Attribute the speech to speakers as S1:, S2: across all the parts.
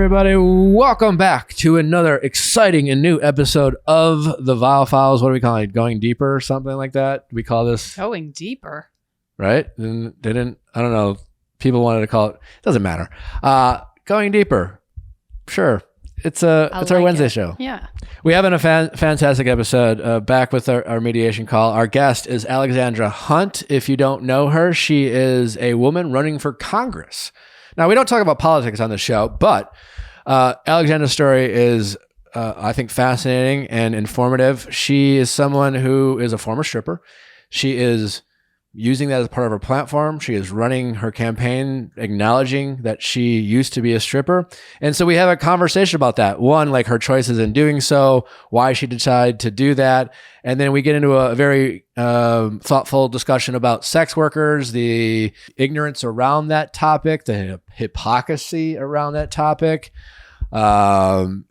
S1: everybody. Welcome back to another exciting and new episode of the Viall Files. What do we call it? Going deeper or something like that? We call this
S2: Going deeper.
S1: Right? And they didn't, I don't know. People wanted to call it. Doesn't matter. Going deeper. Sure. It's our Wednesday show.
S2: Yeah.
S1: We have a fantastic episode back with our mediation call. Our guest is Alexandra Hunt. If you don't know her, she is a woman running for Congress. Now, we don't talk about politics on the show, but Alexandra's story is, I think, fascinating and informative. She is someone who is a former stripper. She is using that as part of her platform. She is running her campaign, acknowledging that she used to be a stripper. And so we have a conversation about that. One, like her choices in doing so, why she decided to do that. And then we get into a very thoughtful discussion about sex workers, the ignorance around that topic, the hypocrisy around that topic. And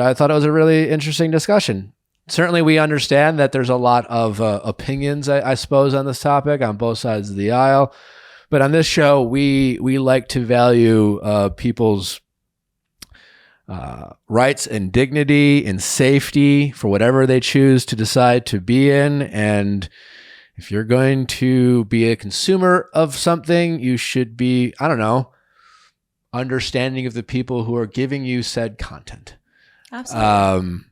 S1: I thought it was a really interesting discussion. Certainly, we understand that there's a lot of opinions, I suppose, on this topic on both sides of the aisle. But on this show, we like to value people's rights and dignity and safety for whatever they choose to decide to be in. And if you're going to be a consumer of something, you should be, I don't know, understanding of the people who are giving you said content.
S2: Absolutely.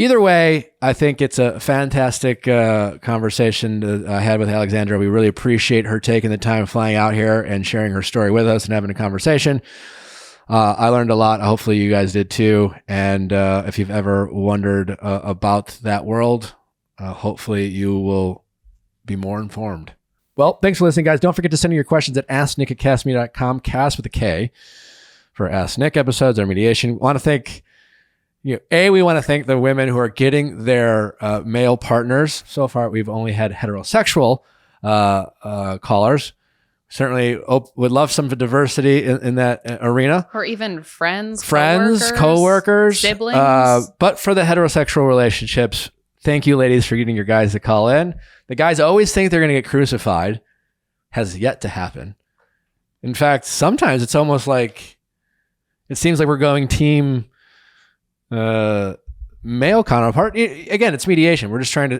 S1: Either way, I think it's a fantastic conversation that I had with Alexandra. We really appreciate her taking the time flying out here and sharing her story with us and having a conversation. I learned a lot. Hopefully you guys did too. And if you've ever wondered about that world, hopefully you will be more informed. Well, thanks for listening, guys. Don't forget to send in your questions at asknick@castme.com, cast with a K, for Ask Nick episodes or mediation. We want to thank the women who are getting their male partners. So far, we've only had heterosexual callers. Certainly would love some diversity in that arena.
S2: Or even friends,
S1: co-workers,
S2: siblings.
S1: But for the heterosexual relationships, thank you, ladies, for getting your guys to call in. The guys always think they're going to get crucified. Has yet to happen. In fact, sometimes it's almost like, it seems like we're going team male counterpart. Again, it's mediation. We're just trying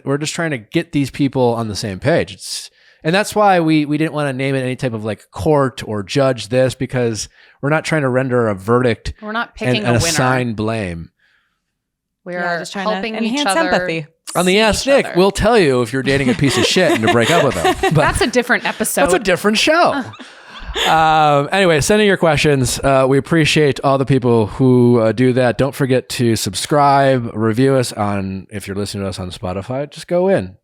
S1: to get these people on the same page. And that's why we didn't want to name it any type of like court or judge this, because we're not trying to render a verdict.
S2: We're not picking
S1: and
S2: a winner.
S1: Assign blame.
S2: We are
S3: just trying
S2: helping
S3: to enhance
S2: each other.
S3: empathy.
S1: On the Ask Nick, we'll tell you if you're dating a piece of shit and to break up with them. But
S2: that's a different episode.
S1: That's a different show. Anyway, send in your questions. We appreciate all the people who do that. Don't forget to subscribe, review us if you're listening to us on Spotify, just go in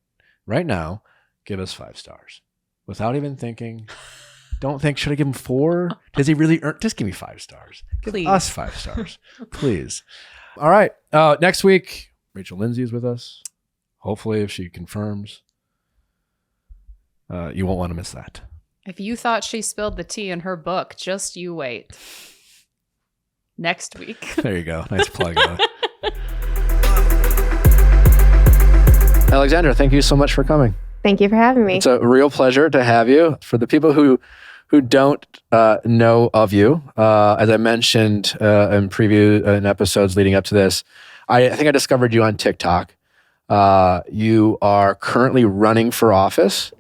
S1: right now, give us 5 stars without even thinking. Don't think, should I give him 4? Does he really earn? Just give me 5 stars. Give us 5 stars, please. All right. Next week, Rachel Lindsay is with us. Hopefully, if she confirms, you won't want to miss that.
S2: If you thought she spilled the tea in her book, just you wait. Next week.
S1: There you go. Nice plug. Alexandra, thank you so much for coming.
S4: Thank you for having me.
S1: It's a real pleasure to have you. For the people who don't know of you, as I mentioned in episodes leading up to this, I think I discovered you on TikTok. You are currently running for office,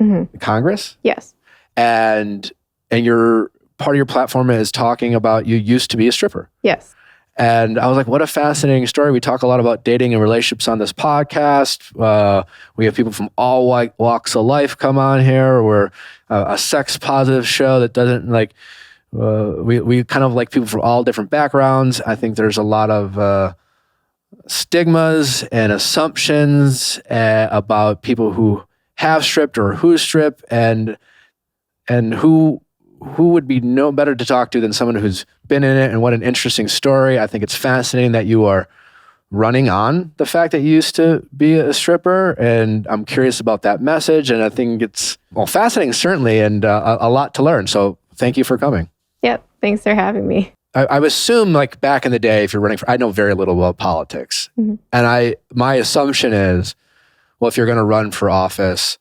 S1: Congress.
S4: Yes.
S1: And your part of your platform is talking about you used to be a stripper.
S4: Yes.
S1: And I was like, what a fascinating story. We talk a lot about dating and relationships on this podcast. We have people from all walks of life come on here. We're a sex positive show that doesn't like, we kind of like people from all different backgrounds. I think there's a lot of stigmas and assumptions about people who have stripped or who strip, and who would be no better to talk to than someone who's been in it. And what an interesting story. I think it's fascinating that you are running on the fact that you used to be a stripper. And I'm curious about that message. And I think it's, fascinating, certainly, and a lot to learn. So thank you for coming.
S4: Yep. Thanks for having me.
S1: I assume, like, back in the day, if you're running for, I know very little about politics. And my assumption is, well, if you're going to run for office,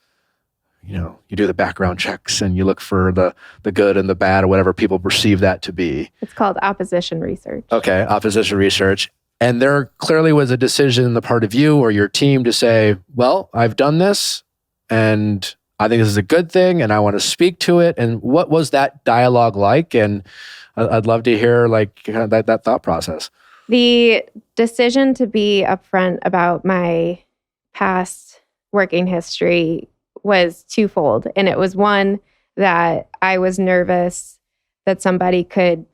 S1: you do the background checks and you look for the good and the bad or whatever people perceive that to be.
S4: It's called opposition research.
S1: Okay, opposition research. And there clearly was a decision on the part of you or your team to say, well, I've done this and I think this is a good thing and I want to speak to it. And what was that dialogue like? And I'd love to hear like kind of that thought process.
S4: The decision to be upfront about my past working history was twofold. And it was one, that I was nervous that somebody could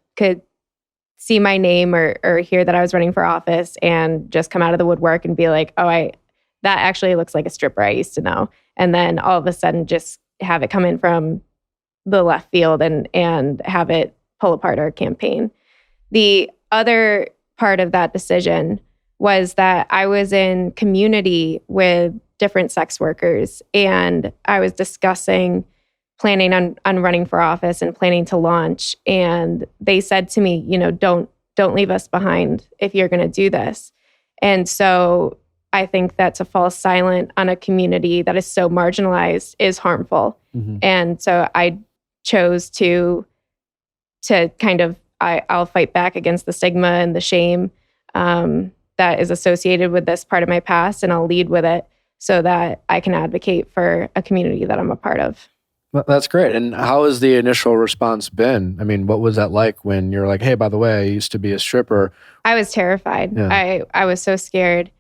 S4: see my name or hear that I was running for office and just come out of the woodwork and be like, that actually looks like a stripper I used to know. And then all of a sudden just have it come in from the left field and have it pull apart our campaign. The other part of that decision was that I was in community with different sex workers, and I was discussing planning on running for office and planning to launch. And they said to me, don't leave us behind if you're going to do this. And so I think that to fall silent on a community that is so marginalized is harmful. Mm-hmm. And so I chose to kind of, I'll fight back against the stigma and the shame that is associated with this part of my past, and I'll lead with it so that I can advocate for a community that I'm a part of.
S1: Well, that's great. And how has the initial response been? I mean, what was that like when you're like, hey, by the way, I used to be a stripper?
S4: I was terrified.
S1: Yeah.
S4: I was so scared.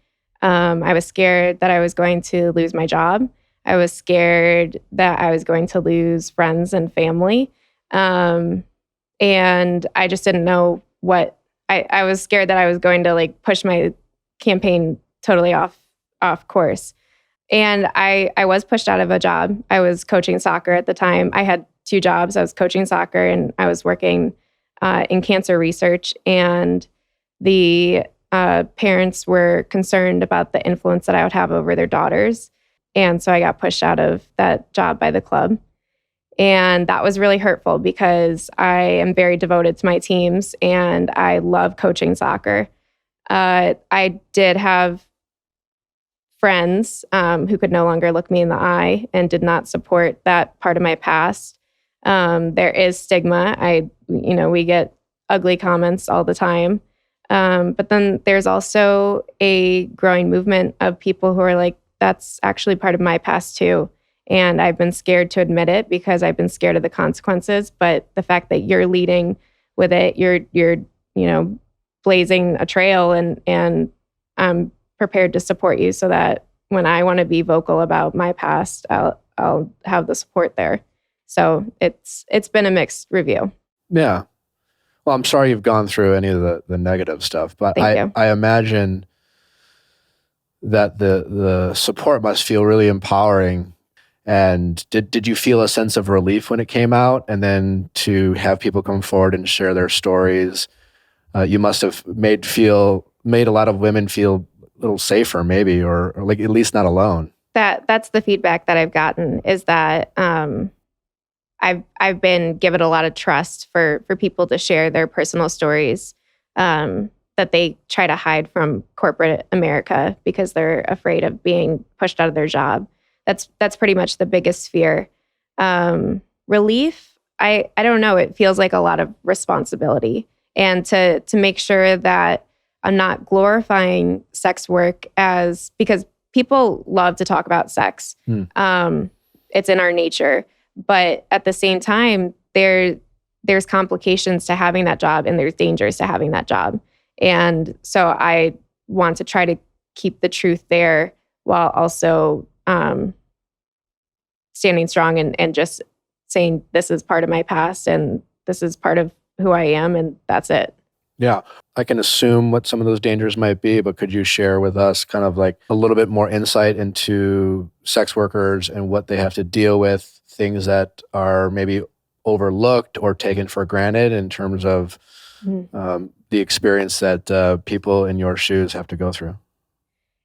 S4: I was scared that I was going to lose my job. I was scared that I was going to lose friends and family. And I just didn't know what, I was scared that I was going to like push my campaign totally off course. And I was pushed out of a job. I was coaching soccer at the time. I had two jobs. I was coaching soccer and I was working in cancer research. And the parents were concerned about the influence that I would have over their daughters. And so I got pushed out of that job by the club. And that was really hurtful because I am very devoted to my teams and I love coaching soccer. I did have friends who could no longer look me in the eye and did not support that part of my past. There is stigma. We get ugly comments all the time. But then there's also a growing movement of people who are like, that's actually part of my past too. And I've been scared to admit it because I've been scared of the consequences. But the fact that you're leading with it, you're blazing a trail, and I'm prepared to support you so that when I want to be vocal about my past, I'll have the support there. So it's been a mixed review.
S1: Yeah. Well, I'm sorry you've gone through any of the negative stuff, but I imagine that the support must feel really empowering. And did you feel a sense of relief when it came out? And then to have people come forward and share their stories, you must have made a lot of women feel a little safer, maybe, or like at least not alone.
S4: That's the feedback that I've gotten, is that I've been given a lot of trust for people to share their personal stories that they try to hide from corporate America because they're afraid of being pushed out of their job. That's pretty much the biggest fear. Relief, I don't know. It feels like a lot of responsibility, and to make sure that I'm not glorifying sex work because people love to talk about sex. It's in our nature. But at the same time, there's complications to having that job and there's dangers to having that job. And so I want to try to keep the truth there while also standing strong and just saying this is part of my past and this is part of who I am, and that's it.
S1: Yeah. I can assume what some of those dangers might be, but could you share with us kind of like a little bit more insight into sex workers and what they have to deal with, things that are maybe overlooked or taken for granted in terms of the experience that people in your shoes have to go through?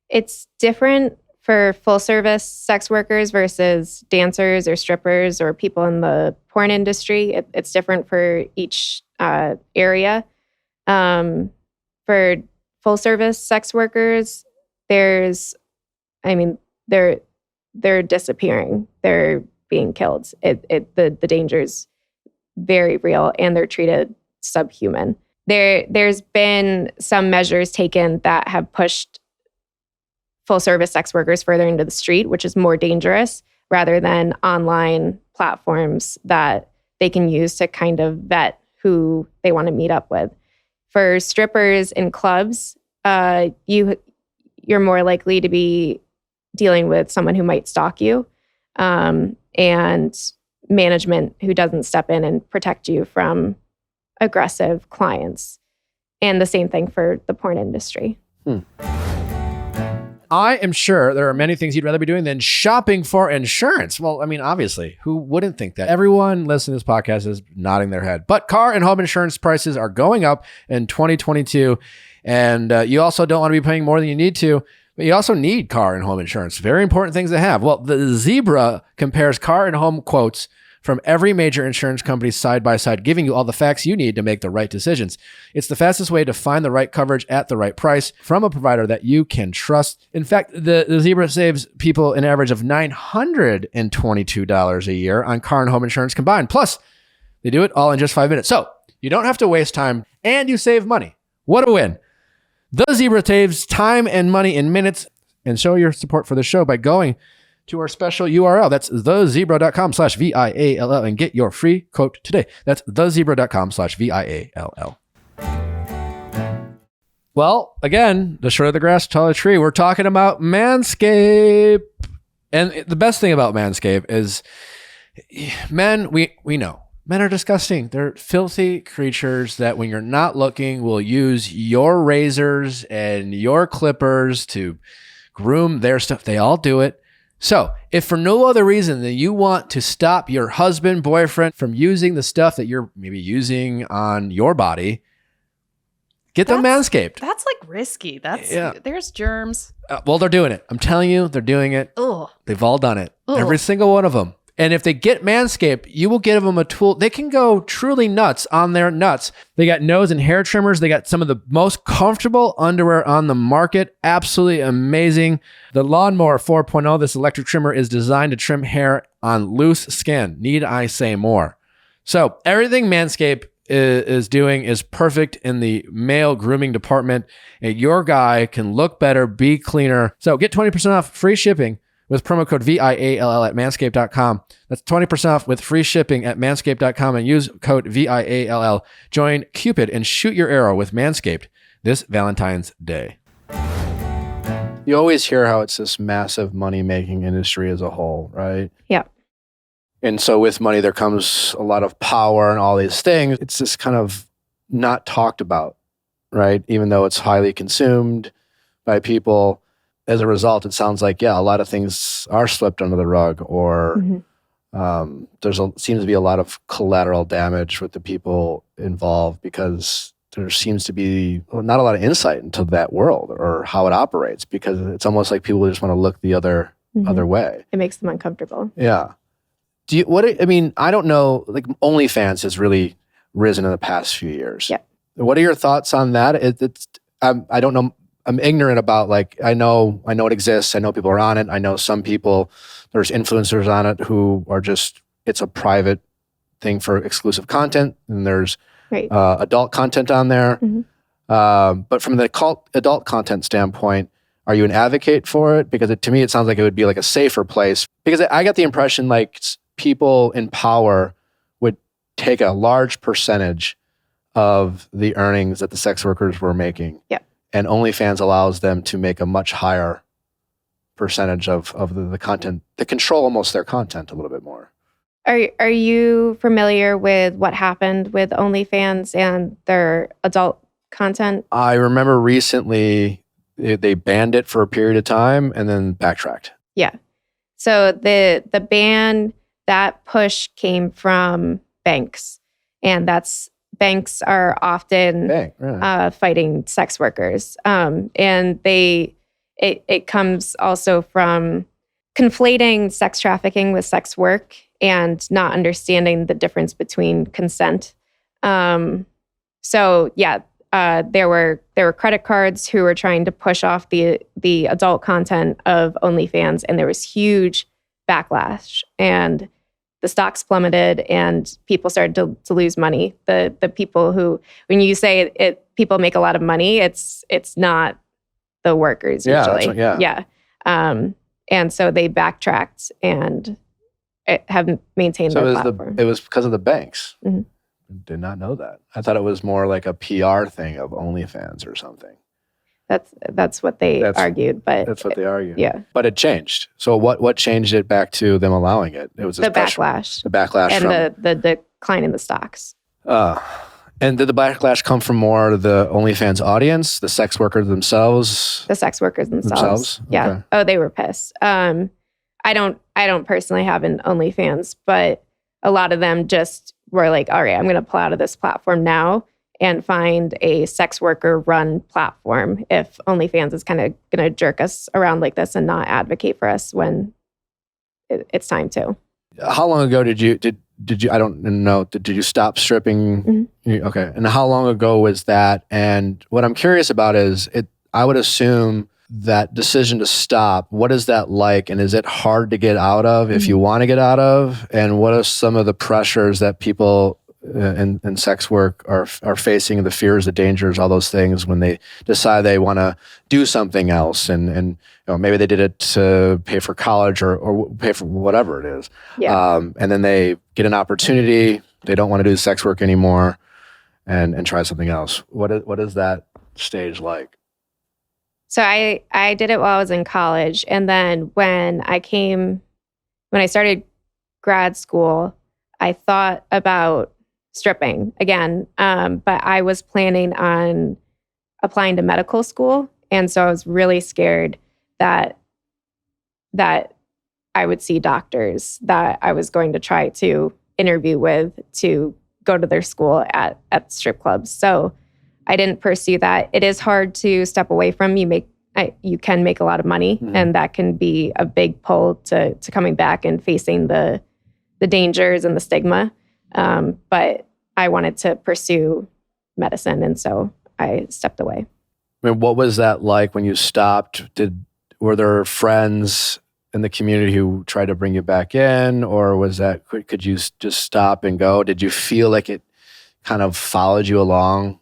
S1: It's
S4: different for full service sex workers versus dancers or strippers or people in the porn industry. It's different for each area. For full service sex workers, they're disappearing. They're being killed. The danger is very real, and they're treated subhuman. There's been some measures taken that have pushed full service sex workers further into the street, which is more dangerous, rather than online platforms that they can use to kind of vet who they want to meet up with. For strippers in clubs, you're more likely to be dealing with someone who might stalk you, and management who doesn't step in and protect you from aggressive clients. And the same thing for the porn industry.
S1: I am sure there are many things you'd rather be doing than shopping for insurance. Well, I mean, obviously, who wouldn't think that? Everyone listening to this podcast is nodding their head. But car and home insurance prices are going up in 2022. And you also don't want to be paying more than you need to. But you also need car and home insurance. Very important things to have. Well, the Zebra compares car and home quotes from every major insurance company side by side, giving you all the facts you need to make the right decisions. It's the fastest way to find the right coverage at the right price from a provider that you can trust. In fact, the Zebra saves people an average of $922 a year on car and home insurance combined. Plus, they do it all in just 5 minutes. So you don't have to waste time and you save money. What a win. The Zebra saves time and money in minutes. And show your support for the show by going to our special URL. That's thezebra.com/VIALL and get your free quote today. That's thezebra.com/VIALL. Well, again, the shorter the grass, the taller the tree. We're talking about Manscaped. And the best thing about Manscaped is men, we know. Men are disgusting. They're filthy creatures that when you're not looking will use your razors and your clippers to groom their stuff. They all do it. So if for no other reason than you want to stop your husband, boyfriend from using the stuff that you're maybe using on your body, get them Manscaped.
S2: That's like risky. There's germs.
S1: Well, they're doing it. I'm telling you, they're doing it.
S2: Ugh.
S1: They've all done it.
S2: Ugh.
S1: Every single one of them. And if they get Manscaped, you will give them a tool. They can go truly nuts on their nuts. They got nose and hair trimmers. They got some of the most comfortable underwear on the market. Absolutely amazing. The Lawnmower 4.0, this electric trimmer, is designed to trim hair on loose skin. Need I say more? So everything Manscaped is doing is perfect in the male grooming department. And your guy can look better, be cleaner. So get 20% off free shipping with promo code VIALL at manscaped.com. That's 20% off with free shipping at manscaped.com and use code VIALL. Join Cupid and shoot your arrow with Manscaped this Valentine's Day. You always hear how it's this massive money-making industry as a whole, right?
S4: Yeah.
S1: And so with money, there comes a lot of power and all these things. It's just kind of not talked about, right? Even though it's highly consumed by people. As a result, it sounds like, a lot of things are swept under the rug, or seems to be a lot of collateral damage with the people involved because there seems to be not a lot of insight into that world or how it operates, because it's almost like people just want to look the other way.
S4: It makes them uncomfortable.
S1: Yeah. I don't know, like OnlyFans has really risen in the past few years.
S4: Yeah.
S1: What are your thoughts on that? I don't know. I'm ignorant about, like, I know it exists. I know people are on it. I know some people, there's influencers on it who are just, it's a private thing for exclusive content. And there's adult content on there. But from the adult content standpoint, are you an advocate for it? Because to me, it sounds like it would be like a safer place. Because I got the impression like people in power would take a large percentage of the earnings that the sex workers were making.
S4: Yeah.
S1: And OnlyFans allows them to make a much higher percentage of the content. They control almost their content a little bit more.
S4: Are you familiar with what happened with OnlyFans and their adult content?
S1: I remember recently they banned it for a period of time and then backtracked.
S4: Yeah. So the ban, that push came from banks, and banks are often fighting sex workers. And it comes also from conflating sex trafficking with sex work and not understanding the difference between consent. There were credit cards who were trying to push off the adult content of OnlyFans, and there was huge backlash. And the stocks plummeted and people started to lose money. The people who, when you say people make a lot of money, it's not the workers usually. Yeah. And so they backtracked and have maintained their platform.
S1: It was because of the banks.
S4: Mm-hmm.
S1: Did not know that. I thought it was more like a PR thing of OnlyFans or something.
S4: That's what they argued, but
S1: that's what they argued.
S4: Yeah,
S1: but it changed. So what changed it back to them allowing it? It was
S4: the backlash,
S1: and
S4: the decline in the stocks.
S1: And did the backlash come from more the OnlyFans audience, the sex workers themselves?
S4: The sex workers themselves. Yeah.
S1: Okay.
S4: Oh, they were pissed. I don't personally have an OnlyFans, but a lot of them just were like, all right, I'm going to pull out of this platform now and find a sex worker run platform if OnlyFans is kind of going to jerk us around like this and not advocate for us when it's time to.
S1: How long ago did you I don't know, did you stop stripping?
S4: Mm-hmm.
S1: Okay. And how long ago was that? And what I'm curious about is I would assume that decision to stop, what is that like? And is it hard to get out of if you want to get out of? And what are some of the pressures that people in sex work are facing, the fears, the dangers, all those things when they decide they want to do something else and maybe they did it to pay for college or pay for whatever it is.
S4: Yeah.
S1: And then they get an opportunity, they don't want to do sex work anymore and try something else. What is that stage like?
S4: So I did it while I was in college. And then when I started grad school, I thought about stripping again. But I was planning on applying to medical school. And so I was really scared that I would see doctors that I was going to try to interview with to go to their school at strip clubs. So I didn't pursue that. It is hard to step away from. You can make a lot of money, and that can be a big pull to coming back and facing the dangers and the stigma. But I wanted to pursue medicine, and so I stepped away.
S1: I mean, what was that like when you stopped? Were there friends in the community who tried to bring you back in, or was that could you just stop and go? Did you feel like it kind of followed you along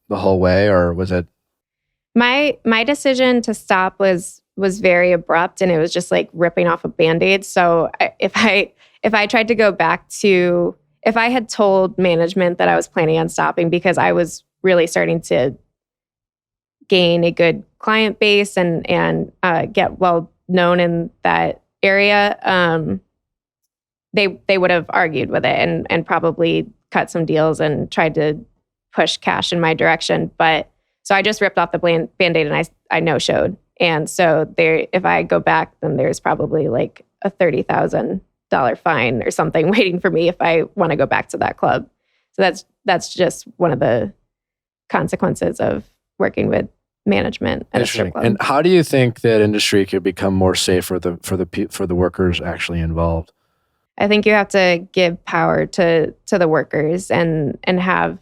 S1: the whole way, or was it?
S4: My decision to stop was very abrupt, and it was just like ripping off a Band-Aid. So if I tried to go back to, if I had told management that I was planning on stopping because I was really starting to gain a good client base and get well known in that area, they would have argued with it and probably cut some deals and tried to push cash in my direction. But so I just ripped off the Band-Aid and I no-showed. And so if I go back, then there's probably like a $30,000 fine or something waiting for me if I want to go back to that club. So that's just one of the consequences of working with management at a strip club.
S1: And how do you think that industry could become more safe for the workers actually involved?
S4: I think you have to give power to the workers and have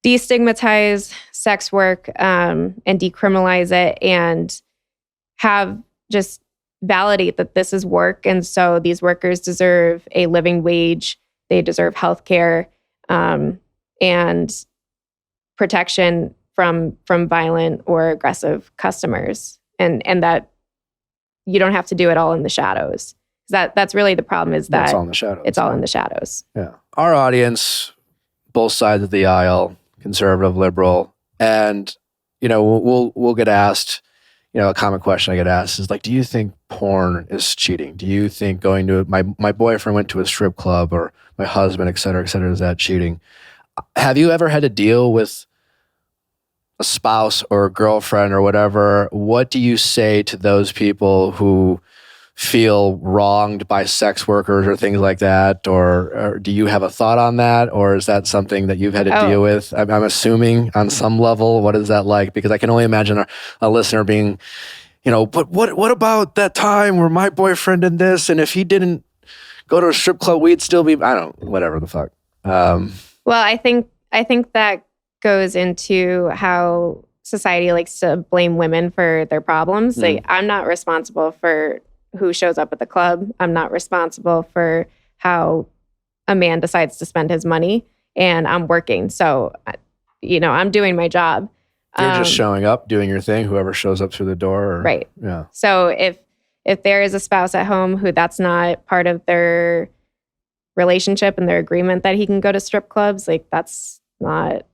S4: destigmatize sex work and decriminalize it and have just validate that this is work. And so these workers deserve a living wage. They deserve health care and protection from violent or aggressive customers. And that you don't have to do it all in the shadows. That's really the problem is that
S1: it's all in the shadows.
S4: It's all in the shadows.
S1: Yeah. Our audience, both sides of the aisle, conservative, liberal, and we'll get asked, a common question I get asked is like, do you think porn is cheating? Do you think going to my boyfriend went to a strip club or my husband, et cetera, is that cheating? Have you ever had to deal with a spouse or a girlfriend or whatever? What do you say to those people who feel wronged by sex workers or things like that? Or do you have a thought on that? Or is that something that you've had to deal with? I'm assuming on some level, what is that like? Because I can only imagine a listener being, but what about that time where my boyfriend did this? And if he didn't go to a strip club, we'd still be, whatever the fuck.
S4: Well, I think that goes into how society likes to blame women for their problems. Like, I'm not responsible for who shows up at the club. I'm not responsible for how a man decides to spend his money, and I'm working. So, I'm doing my job.
S1: You're just showing up, doing your thing, whoever shows up through the door.
S4: Right.
S1: Yeah.
S4: So if there is a spouse at home who that's not part of their relationship and their agreement that he can go to strip clubs, like that's not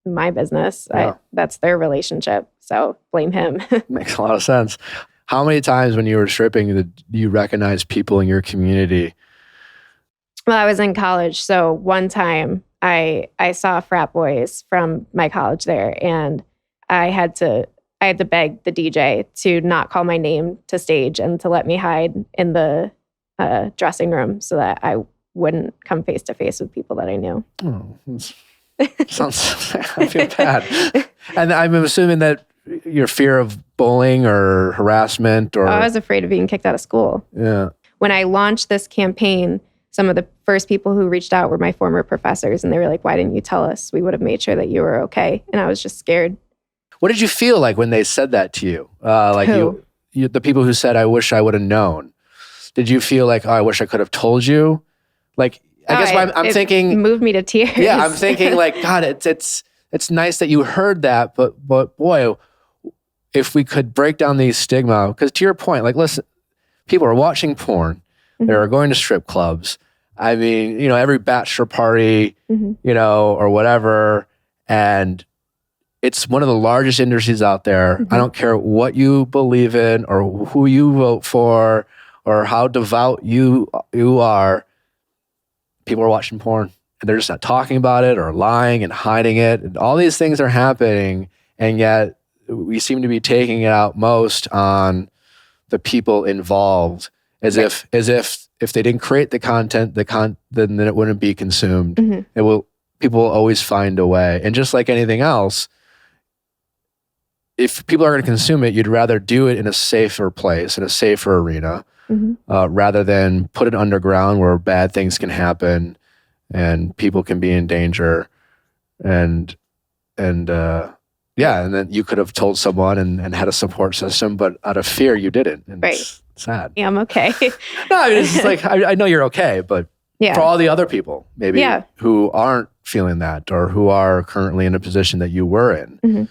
S4: my business.
S1: Yeah.
S4: That's their relationship. So blame him.
S1: Makes a lot of sense. How many times when you were stripping did you recognize people in your community?
S4: Well, I was in college. So one time I saw frat boys from my college there, and I had to beg the DJ to not call my name to stage and to let me hide in the dressing room so that I wouldn't come face to face with people that I knew.
S1: Oh, sounds, I feel bad. And I'm assuming that your fear of bullying or harassment or...
S4: I was afraid of being kicked out of school.
S1: Yeah.
S4: When I launched this campaign, some of the first people who reached out were my former professors, and they were like, why didn't you tell us? We would have made sure that you were okay. And I was just scared.
S1: What did you feel like when they said that to you?
S4: Who?
S1: You, the people who said, I wish I would have known. Did you feel like, oh, I wish I could have told you? Like, I guess I'm thinking...
S4: It moved me to tears.
S1: Yeah, I'm thinking like, God, it's nice that you heard that, but boy, if we could break down these stigma, because to your point, like, listen, people are watching porn, they're going to strip clubs. I mean, every bachelor party, or whatever, and it's one of the largest industries out there. I don't care what you believe in or who you vote for or how devout you are. People are watching porn and they're just not talking about it or lying and hiding it. And all these things are happening. And yet we seem to be taking it out most on the people involved as if they didn't create the content, then it wouldn't be consumed. People will always find a way. And just like anything else, if people are going to consume it, you'd rather do it in a safer place, in a safer arena, rather than put it underground where bad things can happen and people can be in danger. And then you could have told someone and had a support system, but out of fear, you didn't. And
S4: Right.
S1: It's sad.
S4: Yeah, I'm okay.
S1: No, I mean, it's just like, I know you're okay, but for all the other people, maybe who aren't feeling that or who are currently in a position that you were in.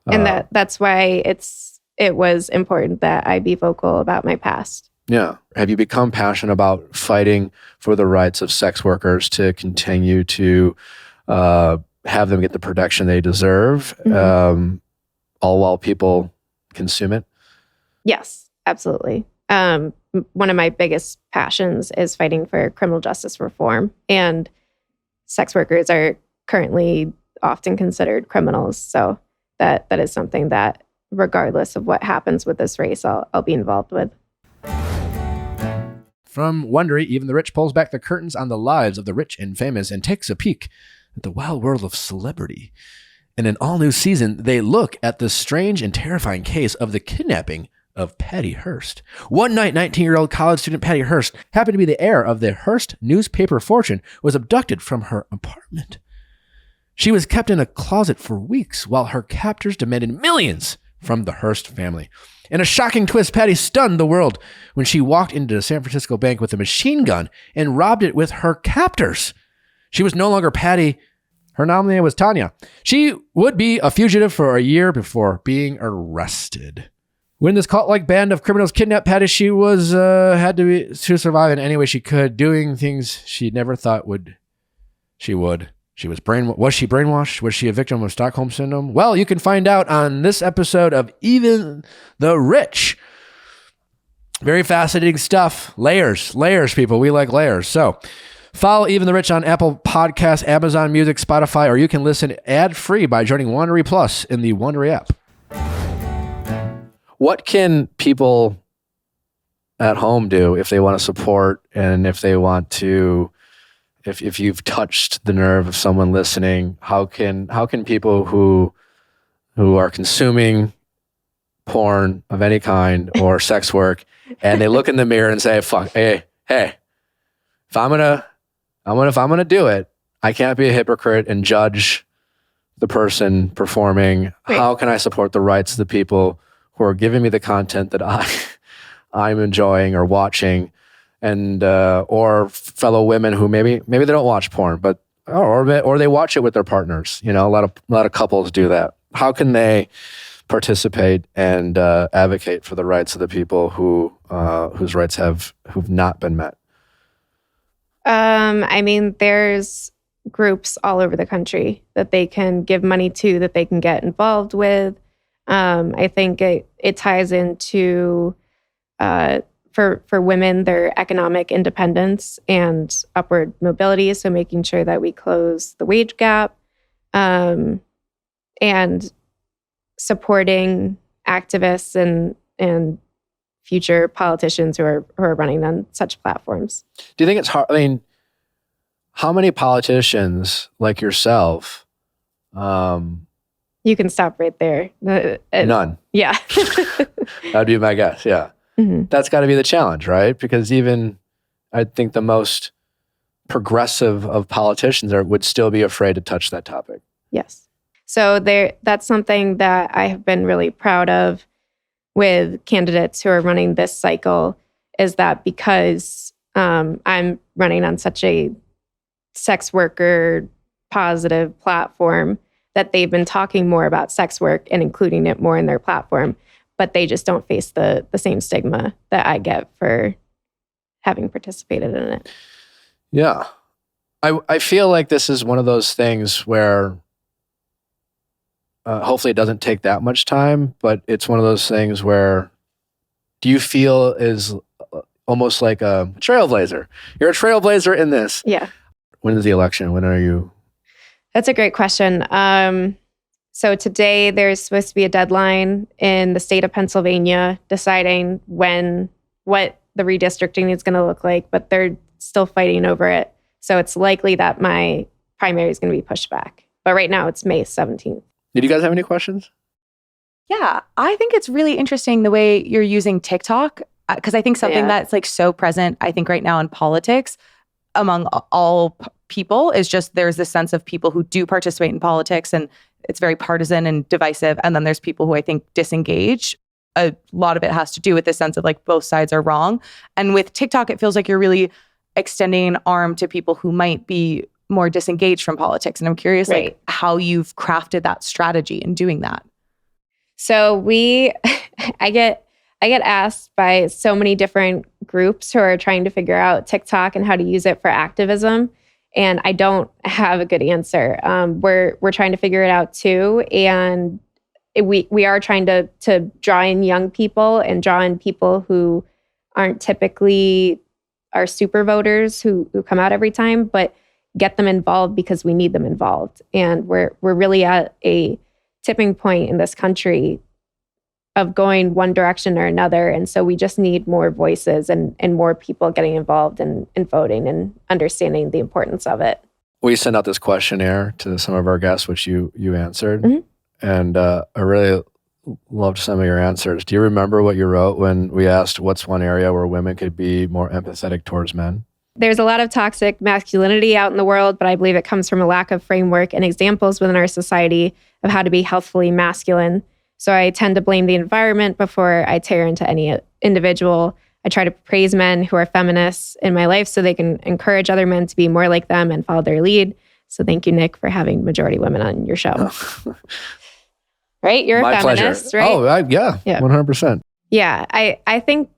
S4: And that's why it was important that I be vocal about my past.
S1: Yeah. Have you become passionate about fighting for the rights of sex workers to continue to have them get the protection they deserve, all while people consume it?
S4: Yes, absolutely. One of my biggest passions is fighting for criminal justice reform, and sex workers are currently often considered criminals. So that is something that, regardless of what happens with this race, I'll be involved with.
S1: From Wondery, Even the Rich pulls back the curtains on the lives of the rich and famous and takes a peek at the wild world of celebrity. In an all-new season, they look at the strange and terrifying case of the kidnapping of Patty Hearst. One night, 19-year-old college student Patty Hearst happened to be the heir of the Hearst newspaper fortune, was abducted from her apartment. She was kept in a closet for weeks while her captors demanded millions from the Hearst family. In a shocking twist, Patty stunned the world when she walked into a San Francisco bank with a machine gun and robbed it with her captors. She was no longer Patty. Her nominee was Tanya. She would be a fugitive for a year before being arrested. When this cult-like band of criminals kidnapped Patty, she was had to survive in any way she could, doing things she never thought she would. Was she brainwashed? Was she a victim of Stockholm Syndrome? Well, you can find out on this episode of Even the Rich. Very fascinating stuff. Layers, people. We like layers. So follow Even the Rich on Apple Podcasts, Amazon Music, Spotify, or you can listen ad-free by joining Wondery Plus in the Wondery app. What can people at home do if they want to support and if they want to... If you've touched the nerve of someone listening, how can people who are consuming porn of any kind or sex work, and they look in the mirror and say, "Fuck, hey, if I'm gonna do it, I can't be a hypocrite and judge the person performing.
S4: Right.
S1: How can I support the rights of the people who are giving me the content that I'm enjoying or watching?" and or fellow women who maybe they don't watch porn, but or they watch it with their partners. You know, a lot of couples do that. How can they participate and advocate for the rights of the people whose rights who've not been met?
S4: I mean, there's groups all over the country that they can give money to, that they can get involved with. I think it ties into for women, their economic independence and upward mobility. So making sure that we close the wage gap, and supporting activists and future politicians who are running on such platforms.
S1: Do you think it's hard? I mean, how many politicians like yourself?
S4: You can stop right there.
S1: None.
S4: Yeah.
S1: That'd be my guess. Yeah.
S4: Mm-hmm.
S1: That's got to be the challenge, right? Because even I think the most progressive of politicians would still be afraid to touch that topic.
S4: Yes. So that's something that I have been really proud of with candidates who are running this cycle, is that because I'm running on such a sex worker positive platform, that they've been talking more about sex work and including it more in their platform, but they just don't face the same stigma that I get for having participated in it.
S1: Yeah. I feel like this is one of those things where hopefully it doesn't take that much time, but it's one of those things where, do you feel is almost like a trailblazer? You're a trailblazer in this.
S4: Yeah.
S1: When is the election? When are you?
S4: That's a great question. So today there's supposed to be a deadline in the state of Pennsylvania deciding what the redistricting is going to look like, but they're still fighting over it. So it's likely that my primary is going to be pushed back. But right now it's May 17th.
S1: Did you guys have any questions?
S3: Yeah, I think it's really interesting the way you're using TikTok, because I think something that's like so present, I think right now in politics among all people is just there's this sense of people who do participate in politics and it's very partisan and divisive. And then there's people who I think disengage. A lot of it has to do with this sense of like both sides are wrong. And with TikTok, it feels like you're really extending an arm to people who might be more disengaged from politics. And I'm curious like how you've crafted that strategy in doing that.
S4: So I get asked by so many different groups who are trying to figure out TikTok and how to use it for activism. And I don't have a good answer. We're trying to figure it out too. And we are trying to draw in young people and draw in people who aren't typically our super voters who come out every time, but get them involved because we need them involved. And we're really at a tipping point in this country of going one direction or another. And so we just need more voices and more people getting involved in voting and understanding the importance of it.
S1: We sent out this questionnaire to some of our guests, which you answered.
S4: Mm-hmm.
S1: And I really loved some of your answers. Do you remember what you wrote when we asked what's one area where women could be more empathetic towards men?
S4: There's a lot of toxic masculinity out in the world, but I believe it comes from a lack of framework and examples within our society of how to be healthfully masculine. So I tend to blame the environment before I tear into any individual. I try to praise men who are feminists in my life so they can encourage other men to be more like them and follow their lead. So thank you, Nick, for having majority women on your show. Right? You're
S1: My
S4: a feminist,
S1: pleasure.
S4: right?
S1: Oh, yeah, 100%.
S4: Yeah, I think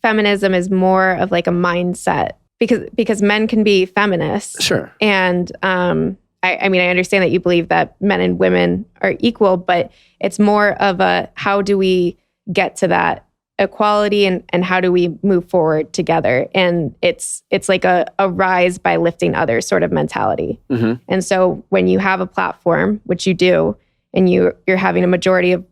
S4: feminism is more of like a mindset because men can be feminists.
S1: Sure.
S4: And I mean, I understand that you believe that men and women are equal, but it's more of a how do we get to that equality and how do we move forward together? And it's like a rise by lifting others sort of mentality.
S1: Mm-hmm.
S4: And so when you have a platform, which you do, and you're having a majority of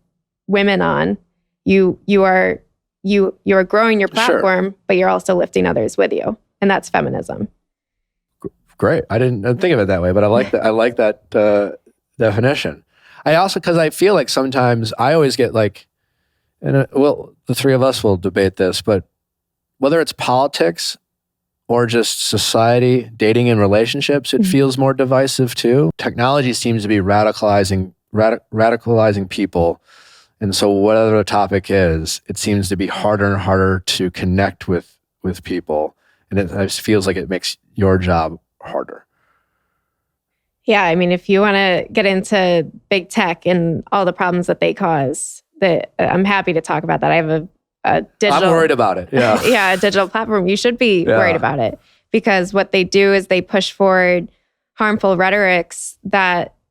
S4: women on, you are growing your platform, but you're also lifting others with you. And that's feminism.
S1: Great. I didn't think of it that way, but I like that. I like that definition. I also, because I feel like sometimes I always get like, and well, the three of us will debate this, but whether it's politics or just society, dating and relationships, it feels more divisive too. Technology seems to be radicalizing people. And so whatever the topic is, it seems to be harder and harder to connect with people and it just feels like it makes your job harder.
S4: Yeah, I mean, if you want to get into big tech and all the problems that they cause, that I'm happy to talk about that. I have a digital.
S1: I'm worried about it. Yeah,
S4: yeah, a digital platform. You should be worried about it, because what they do is they push forward harmful rhetorics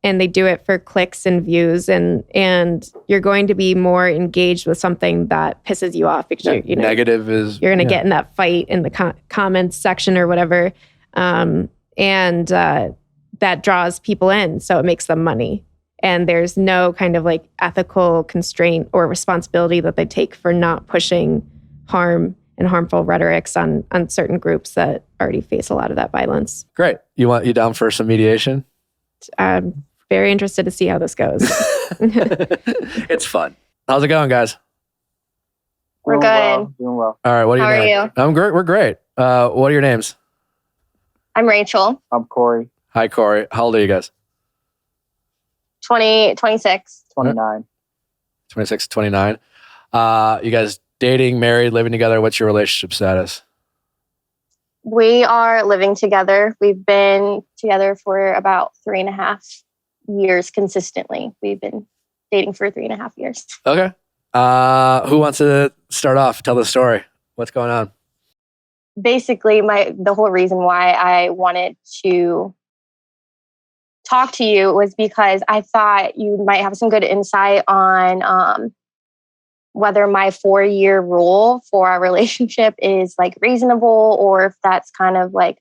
S4: and they do it for clicks and views, and you're going to be more engaged with something that pisses you off because you're
S1: negative
S4: you're going to get in that fight in the comments section or whatever, and that draws people in, so it makes them money. And there's no kind of like ethical constraint or responsibility that they take for not pushing harm and harmful rhetorics on certain groups that already face a lot of that violence.
S1: Great. You down for some mediation?
S4: I'm very interested to see how this goes.
S1: It's fun. How's it going, guys?
S5: We're good.
S6: Doing well.
S1: All right. What are
S5: How
S1: your
S5: are
S1: names? I'm great. We're great. What are your names?
S5: I'm Rachel,
S6: I'm Corey,
S1: Hi, Corey. How old are you guys?
S5: 26.
S6: 29.
S1: 26, 29. You guys dating, married, living together? What's your relationship status?
S5: We are living together. We've been together for about 3.5 years consistently. We've been dating for 3.5 years.
S1: Okay. Who wants to start off? Tell the story. What's going on?
S5: Basically, the whole reason why I wanted to talk to you was because I thought you might have some good insight on whether my 4-year rule for our relationship is like reasonable, or if that's kind of like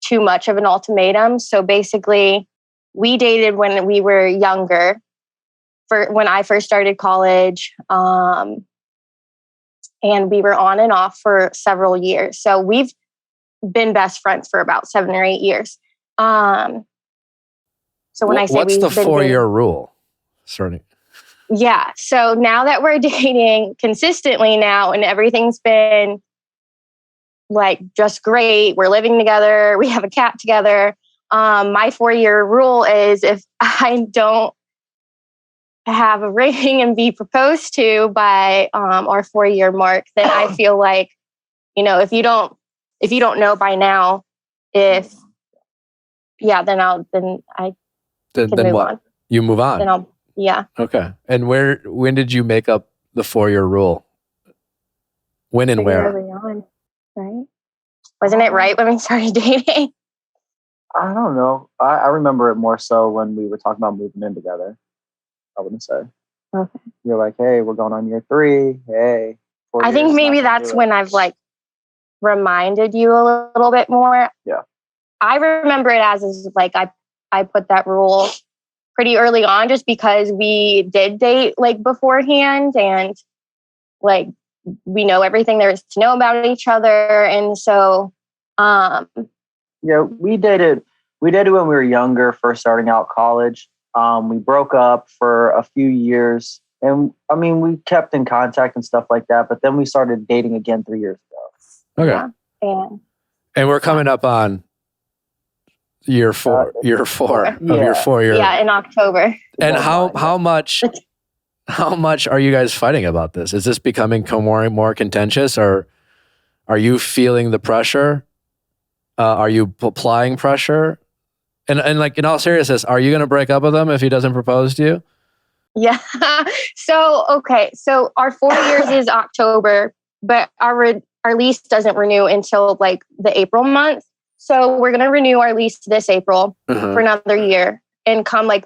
S5: too much of an ultimatum. So basically, we dated when we were younger, when I first started college, and we were on and off for several years. So we've been best friends for about 7 or 8 years. So when I say
S1: what's the 4-year rule? Sorry.
S5: Yeah. So now that we're dating consistently now and everything's been like just great, we're living together, we have a cat together. My 4-year rule is if I don't have a ring and be proposed to by our 4-year mark, then I feel like, if you don't know by now, then
S1: what?
S5: on.
S1: You move on.
S5: Then yeah.
S1: Okay. And when did you make up the 4-year rule? When and where?
S5: Early on, right? Wasn't it right when we started dating?
S6: I don't know. I remember it more so when we were talking about moving in together. I wouldn't say.
S5: Okay.
S6: You're like, hey, we're going on year 3. Hey.
S5: I think maybe that's when I've like reminded you a little bit more.
S6: Yeah.
S5: I remember it as like I put that rule pretty early on just because we did date like beforehand and like we know everything there is to know about each other. And so
S6: yeah, we dated when we were younger, first starting out college. We broke up for a few years, and I mean we kept in contact and stuff like that, but then we started dating again 3 years ago.
S1: Okay.
S5: Yeah.
S1: And we're coming up on year 4 of your 4-year.
S5: Yeah, in October.
S1: And how much are you guys fighting about this? Is this becoming more contentious, or are you feeling the pressure? Are you applying pressure? And like in all seriousness, are you going to break up with him if he doesn't propose to you?
S5: Yeah. So our 4 years is October, but our lease doesn't renew until like the April month. So we're going to renew our lease this April for another year, and come like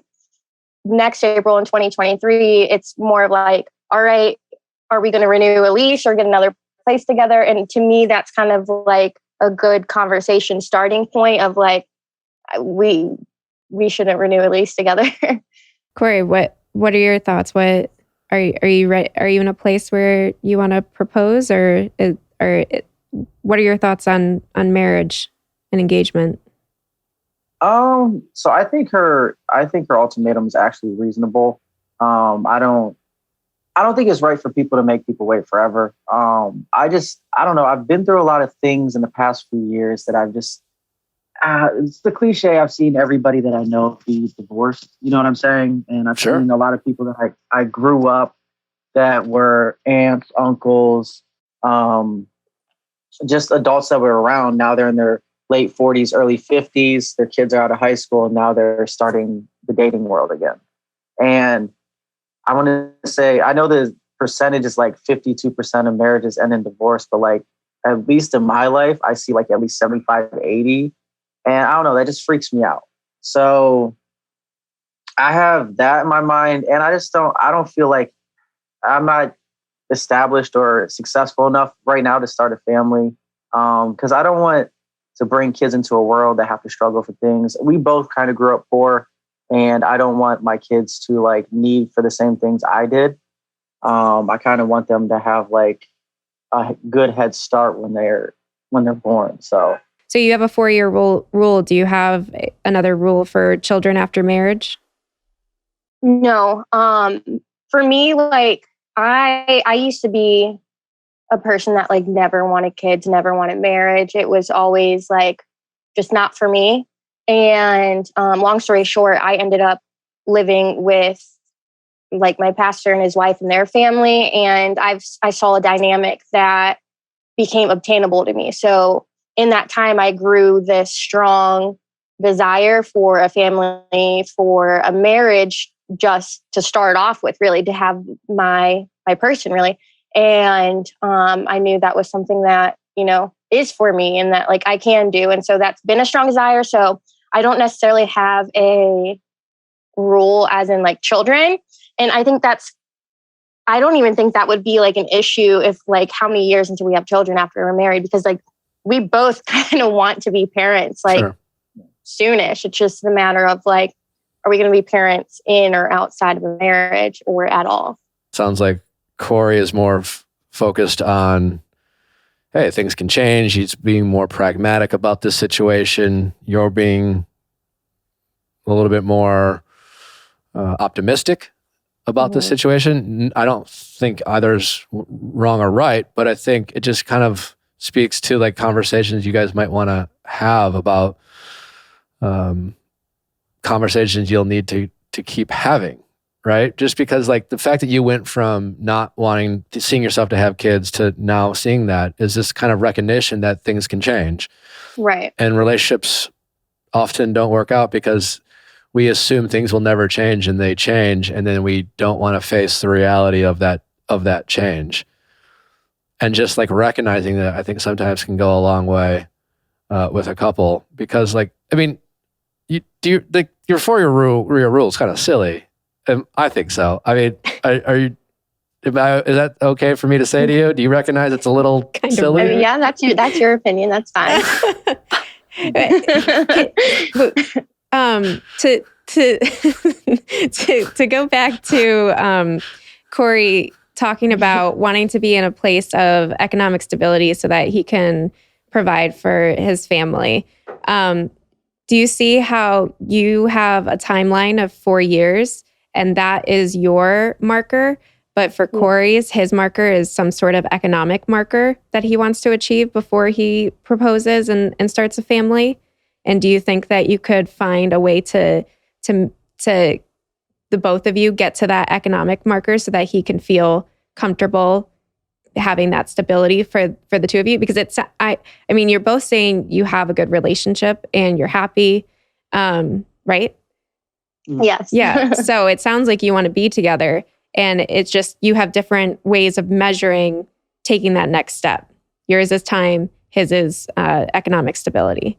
S5: next April in 2023, it's more like, all right, are we going to renew a lease or get another place together? And to me, that's kind of like a good conversation starting point of like, we shouldn't renew a lease together.
S4: Corey, what are your thoughts? What are you ready? Are you in a place where you want to propose, or what are your thoughts on marriage and engagement?
S6: So I think her ultimatum is actually reasonable. I don't think it's right for people to make people wait forever. I don't know. I've been through a lot of things in the past few years that I've just, it's the cliche. I've seen everybody that I know be divorced. You know what I'm saying? And I've seen a lot of people that I grew up that were aunts, uncles, just adults that were around. Now they're in their late 40s, early 50s. Their kids are out of high school, and now they're starting the dating world again. And I want to say, I know the percentage is like 52% of marriages end in divorce, but like, at least in my life, I see like at least 75 to 80. And I don't know, that just freaks me out. So I have that in my mind. And I don't feel like I'm not established or successful enough right now to start a family. Because I don't want to bring kids into a world that have to struggle for things. We both kind of grew up poor, and I don't want my kids to like need for the same things I did. I kind of want them to have like a good head start when they're born. So
S4: you have a 4-year rule. Do you have another rule for children after marriage?
S5: No. For me, like I used to be a person that like never wanted kids, never wanted marriage. It was always like just not for me. And long story short, I ended up living with like my pastor and his wife and their family. And I saw a dynamic that became obtainable to me. So in that time, I grew this strong desire for a family, for a marriage, just to start off with, really, to have my person, really. And I knew that was something that, is for me and that like I can do. And so that's been a strong desire. So I don't necessarily have a rule as in like children. And I think I don't even think that would be like an issue if like how many years until we have children after we're married, because like we both kind of want to be parents like soonish. It's just a matter of like, are we going to be parents in or outside of a marriage or at all?
S1: Sounds like Corey is more focused on, hey, things can change. He's being more pragmatic about this situation. You're being a little bit more optimistic about the situation. I don't think either's wrong or right, but I think it just kind of speaks to like conversations you guys might want to have about conversations you'll need to keep having, right? Just because like the fact that you went from not wanting to seeing yourself to have kids to now seeing that is this kind of recognition that things can change.
S5: Right.
S1: And relationships often don't work out because we assume things will never change, and they change, and then we don't want to face the reality of that change. And just like recognizing that, I think sometimes can go a long way with a couple, because like, I mean, your 4-year rule is kind of silly. I think so. I mean, is that okay for me to say to you? Do you recognize it's a little kind silly?
S5: I mean, yeah, that's your opinion. That's fine.
S4: To go back to Corey talking about wanting to be in a place of economic stability so that he can provide for his family. Do you see how you have a timeline of 4 years and that is your marker? But for Corey's, his marker is some sort of economic marker that he wants to achieve before he proposes and starts a family. And do you think that you could find a way to the both of you get to that economic marker so that he can feel comfortable having that stability for the two of you? Because I mean, you're both saying you have a good relationship and you're happy, right?
S5: Yes.
S4: Yeah. So it sounds like you want to be together, and it's just you have different ways of measuring taking that next step. Yours is time, his is economic stability.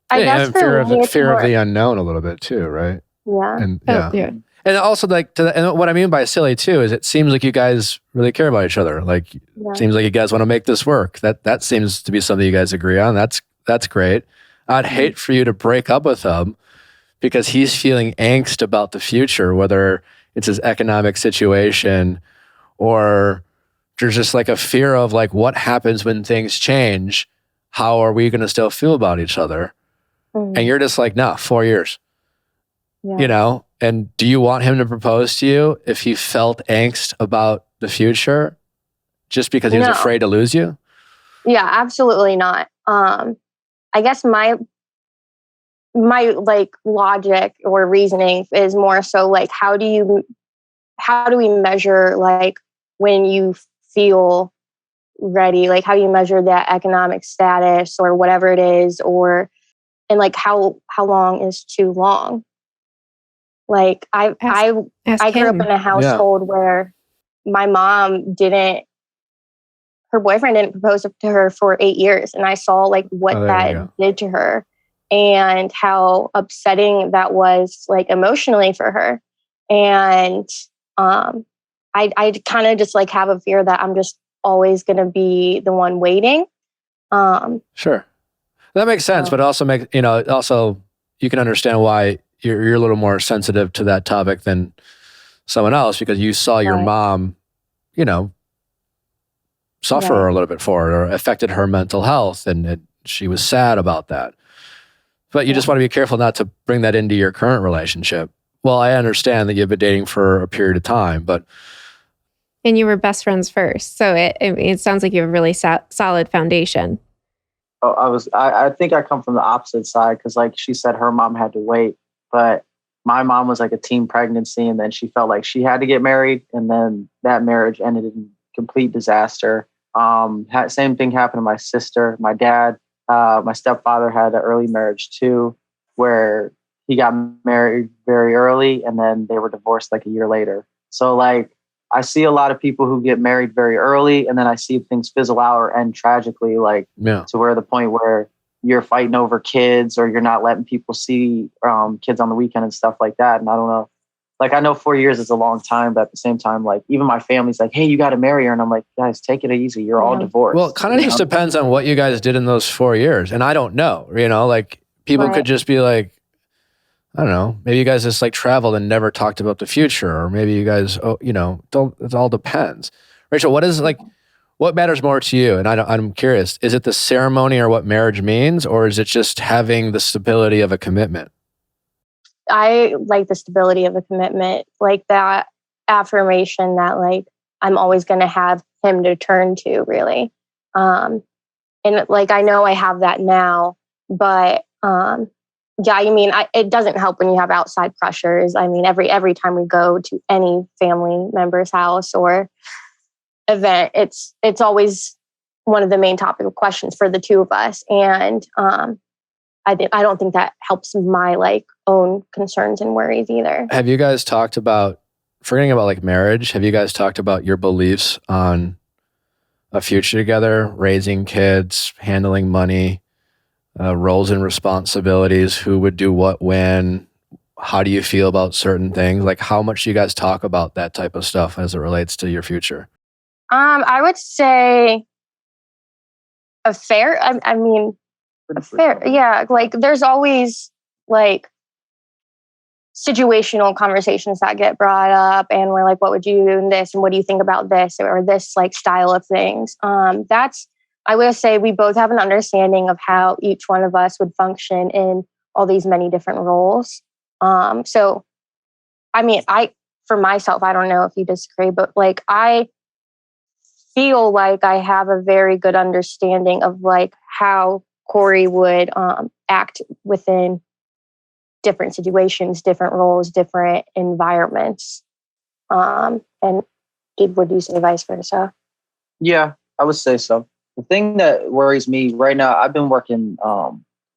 S5: I guess
S1: fear of the unknown a little bit too, right?
S5: Yeah.
S1: And and also like and what I mean by silly too is it seems like you guys really care about each other. Like seems like you guys want to make this work. That seems to be something you guys agree on. That's great. I'd hate for you to break up with him because he's feeling angst about the future, whether it's his economic situation or there's just like a fear of like what happens when things change. How are we going to still feel about each other? And you're just like, no, 4 years, and do you want him to propose to you if he felt angst about the future just because he was afraid to lose you?
S5: Yeah, absolutely not. I guess my like logic or reasoning is more so like, how do we measure like when you feel ready? Like, how do you measure that economic status or whatever it is, and like how long is too long? Like I grew up in a household where my mom her boyfriend didn't propose to her for 8 years. And I saw like what that did to her and how upsetting that was, like, emotionally for her. And I kind of just like have a fear that I'm just always going to be the one waiting.
S1: Sure. That makes sense, but also also you can understand why you're a little more sensitive to that topic than someone else, because you saw your mom, suffer a little bit for it, or affected her mental health, and she was sad about that. But you just want to be careful not to bring that into your current relationship. Well, I understand that you've been dating for a period of time,
S4: and you were best friends first, so it sounds like you have a really solid foundation.
S6: Oh, I think I come from the opposite side, because like she said, her mom had to wait, but my mom was like a teen pregnancy, and then she felt like she had to get married, and then that marriage ended in complete disaster. Same thing happened to my sister. My dad, my stepfather had an early marriage too, where he got married very early and then they were divorced like a year later. So like, I see a lot of people who get married very early, and then I see things fizzle out or end tragically, like to where the point where you're fighting over kids, or you're not letting people see kids on the weekend and stuff like that. And I don't know, like, I know 4 years is a long time, but at the same time, like, even my family's like, hey, you got to marry her. And I'm like, guys, take it easy. You're all divorced.
S1: Well, it kind of just depends on what you guys did in those 4 years. And I don't know, like people could just be like, I don't know, maybe you guys just like traveled and never talked about the future, or maybe you guys, it all depends. Rachel, what matters more to you? And I'm curious, is it the ceremony or what marriage means, or is it just having the stability of a commitment?
S5: I like the stability of a commitment, like that affirmation that like I'm always going to have him to turn to, really. And like, I know I have that now, but it doesn't help when you have outside pressures. I mean, every time we go to any family member's house or event, it's always one of the main topic of questions for the two of us. And I don't think that helps my like own concerns and worries either.
S1: Have you guys talked about, forgetting about like marriage, have you guys talked about your beliefs on a future together, raising kids, handling money, roles and responsibilities, who would do what when? How do you feel about certain things? Like, how much do you guys talk about that type of stuff as it relates to your future?
S5: I would say a fair, yeah. Like, there's always like situational conversations that get brought up, and we're like, what would you do in this? And what do you think about this or this like style of things? I will say we both have an understanding of how each one of us would function in all these many different roles. So, I mean, for myself, I don't know if you disagree, but like, I feel like I have a very good understanding of like how Corey would act within different situations, different roles, different environments. And would you say vice versa?
S6: Yeah, I would say so. The thing that worries me right now, I've been working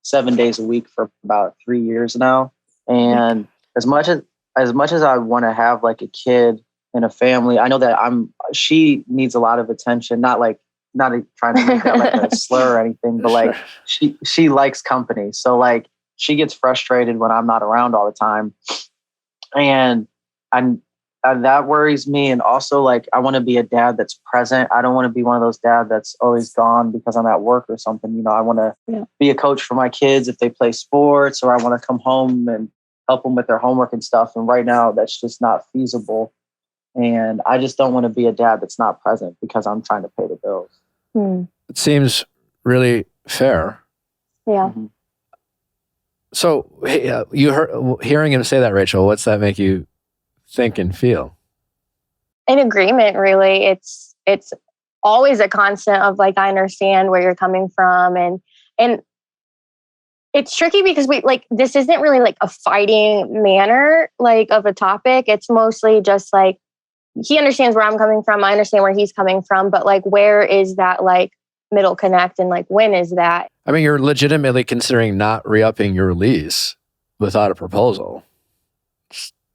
S6: 7 days a week for about 3 years now. And as much as I want to have like a kid and a family, I know that she needs a lot of attention, not trying to make that like a slur or anything, but like she likes company. So like she gets frustrated when I'm not around all the time. And that worries me. And also, like, I want to be a dad that's present. I don't want to be one of those dads that's always gone because I'm at work or something. I want to be a coach for my kids if they play sports, or I want to come home and help them with their homework and stuff. And right now that's just not feasible. And I just don't want to be a dad that's not present because I'm trying to pay the bills.
S1: It seems really fair.
S5: Yeah.
S6: Mm-hmm.
S1: So hearing him say that, Rachel, what's that make you think and feel?
S5: In agreement, really. It's always a constant of like, I understand where you're coming from, and it's tricky because this isn't really like a fighting manner like of a topic. It's mostly just like he understands where I'm coming from. I understand where he's coming from, but like, where is that like middle connect, and like, when is that?
S1: I mean, you're legitimately considering not re-upping your lease without a proposal.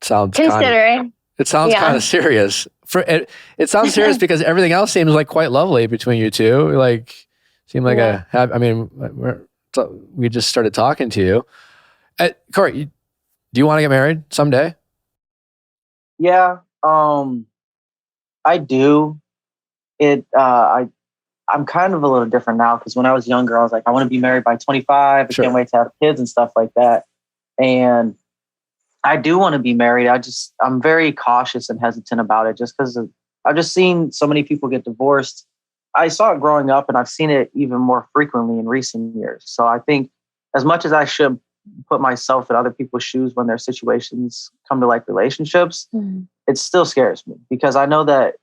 S1: Sounds
S5: Considering.
S1: It sounds
S5: Yeah.
S1: kind of serious. It sounds serious because everything else seems like quite lovely between you two. Like, seem like we just started talking to you. Corey, do you want to get married someday?
S6: Yeah, I do. I'm kind of a little different now because when I was younger, I was like, I want to be married by 25.
S1: Sure.
S6: I can't wait to have kids and stuff like that. And I do want to be married. I'm very cautious and hesitant about it just because I've just seen so many people get divorced. I saw it growing up, and I've seen it even more frequently in recent years. So I think as much as I should put myself in other people's shoes when their situations come to like relationships, it still scares me because I know that,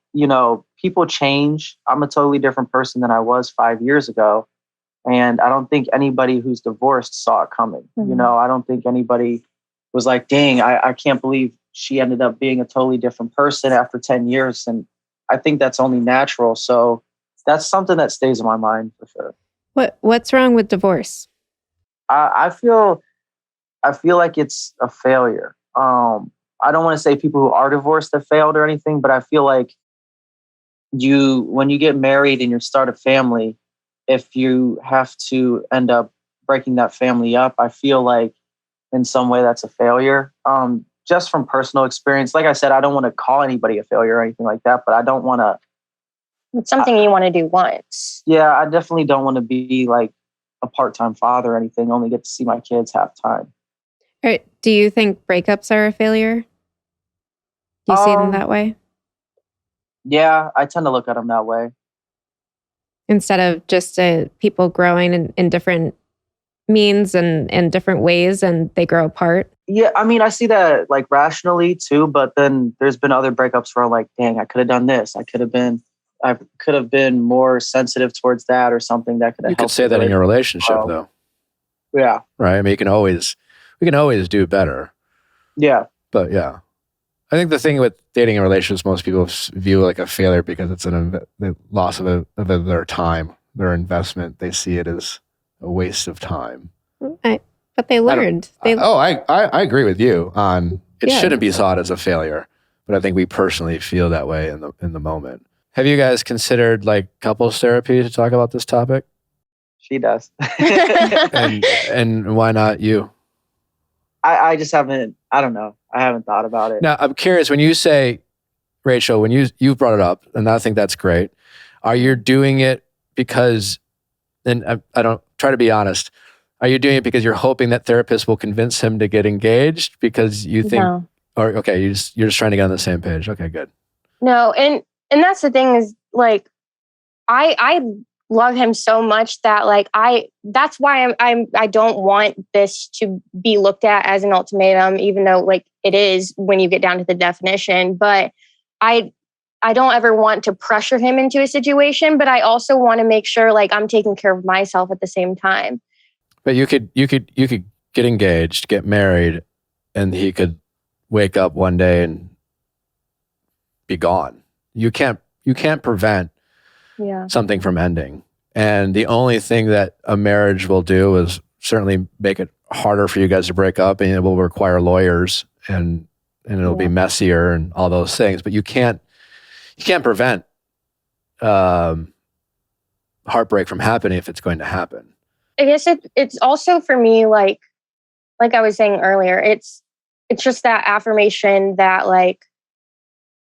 S6: people change. I'm a totally different person than I was 5 years ago. And I don't think anybody who's divorced saw it coming. I don't think anybody was like, dang, I can't believe she ended up being a totally different person after 10 years. And I think that's only natural. So that's something that stays in my mind for sure.
S4: What's wrong with divorce?
S6: I feel like it's a failure. I don't want to say people who are divorced have failed or anything, but I feel like when you get married and you start a family, if you have to end up breaking that family up, I feel like in some way that's a failure. Just from personal experience, like I said, I don't want to call anybody a failure or anything like that, but I don't want to.
S5: It's something you want to do once.
S6: Yeah, I definitely don't want to be like a part-time father or anything, only get to see my kids half time.
S4: All right. Do you think breakups are a failure? Do you see them that way?
S6: Yeah, I tend to look at them that way.
S4: Instead of just people growing in different means and different ways, and they grow apart?
S6: Yeah, I mean, I see that like rationally too, but then there's been other breakups where I'm like, dang, I could have done this. I could have been more sensitive towards that or something that could have helped.
S1: You could say that in your relationship though.
S6: Yeah.
S1: Right? I mean, we can always do better.
S6: Yeah.
S1: But yeah. I think the thing with dating and relationships, most people view like a failure because it's the loss of their time, their investment. They see it as a waste of time.
S4: But they learned.
S1: I agree with you on it. Shouldn't be thought as a failure, but I think we personally feel that way in the moment. Have you guys considered like couples therapy to talk about this topic?
S6: She does.
S1: and why not you?
S6: I just haven't. I don't know. I haven't thought about it.
S1: Now, I'm curious, when you say, Rachel, when you brought it up, and I think that's great, are you doing it because, and I don't, try to be honest, are you doing it because you're hoping that therapists will convince him to get engaged because you think,
S5: No.
S1: or okay, you're just trying to get on the same page. Okay, good.
S5: No, and that's the thing is like, I love him so much that like that's why I don't want this to be looked at as an ultimatum, even though like it is when you get down to the definition. But I don't ever want to pressure him into a situation, but I also want to make sure like I'm taking care of myself at the same time.
S1: But you could get engaged, get married, and he could wake up one day and be gone. You can't prevent something from ending. And the only thing that a marriage will do is certainly make it harder for you guys to break up, and it will require lawyers and it'll be messier and all those things. But you can't prevent heartbreak from happening if it's going to happen.
S5: I guess it's also for me like I was saying earlier, it's just that affirmation that like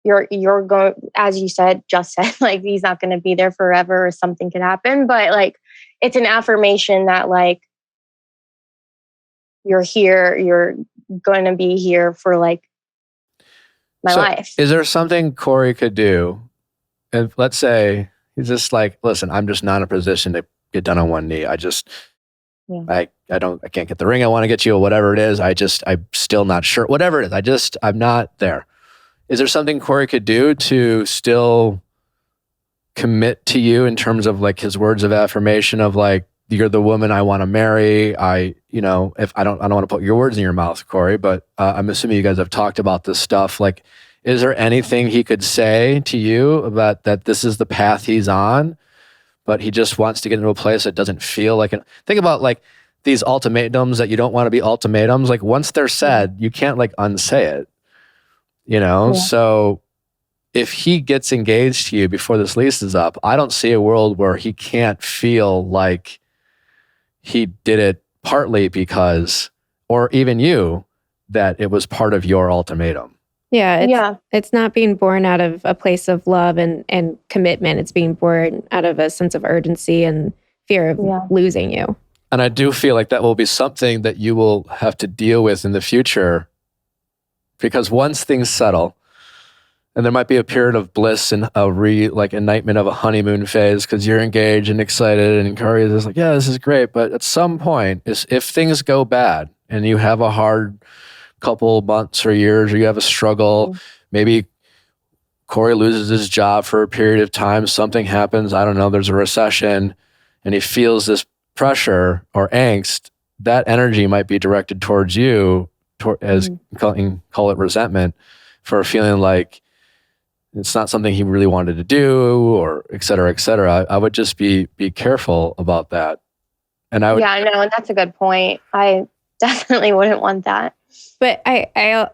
S5: you're going, as you just said, like he's not going to be there forever or something could happen. But like, it's an affirmation that like, you're here, you're going to be here for like my life.
S1: Is there something Corey could do? And let's say he's just like, listen, I'm just not in a position to get down on one knee. I can't get the ring I want to get you or whatever it is. I'm still not sure. Whatever it is, I'm not there. Is there something Corey could do to still commit to you in terms of like his words of affirmation of like, you're the woman I want to marry. If I don't want to put your words in your mouth, Corey, but I'm assuming you guys have talked about this stuff. Like, is there anything he could say to you about that this is the path he's on, but he just wants to get into a place that doesn't feel like it? Think about like these ultimatums that you don't want to be ultimatums. Like once they're said, you can't like unsay it,
S5: Yeah.
S1: So if he gets engaged to you before this lease is up, I don't see a world where he can't feel like he did it partly because, or even you, that it was part of your ultimatum.
S4: Yeah, it's not being born out of a place of love and commitment. It's being born out of a sense of urgency and fear of losing you.
S1: And I do feel like that will be something that you will have to deal with in the future, because once things settle, and there might be a period of bliss and like enlightenment of a honeymoon phase because you're engaged and excited, and Corey is like, yeah, this is great. But at some point, if things go bad and you have a hard couple months or years, or you have a struggle, maybe Corey loses his job for a period of time, something happens, I don't know, there's a recession, and he feels this pressure or angst, that energy might be directed towards you, as call it resentment, for feeling like it's not something he really wanted to do, or et cetera, et cetera. I would just be careful about that. And I would,
S5: and that's a good point. I definitely wouldn't want that.
S4: But I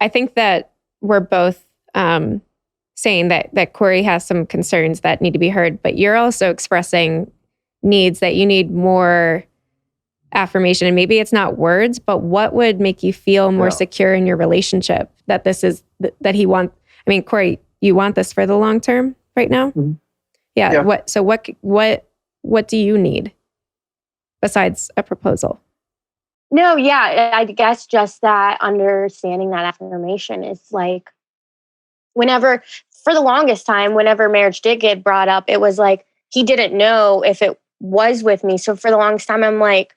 S4: think that we're both saying that Corey has some concerns that need to be heard, but you're also expressing needs that you need more affirmation. And maybe it's not words, but what would make you feel more secure in your relationship that this is that he wants? I mean, Corey, you want this for the long term right now?
S6: Mm-hmm.
S4: Yeah. What do you need besides a proposal?
S5: No, yeah, I guess just that understanding that affirmation is like, for the longest time, whenever marriage did get brought up, it was like, he didn't know if it was with me. So for the longest time, I'm like,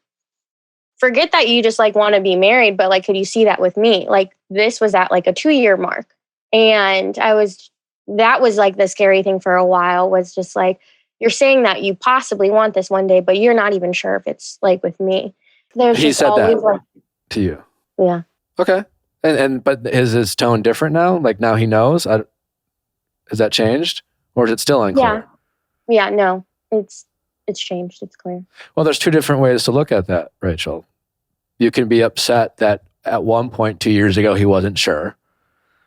S5: forget that you just like want to be married, but like, could you see that with me? Like this was at like a 2-year mark. And that was like the scary thing for a while, was just like, you're saying that you possibly want this one day, but you're not even sure if it's like with me.
S1: He said that to you.
S5: Yeah.
S1: Okay. But is his tone different now? Like now he knows? Has that changed? Or is it still unclear?
S5: Yeah, no. It's changed. It's clear.
S1: Well, there's two different ways to look at that, Rachel. You can be upset that at one point 2 years ago he wasn't sure.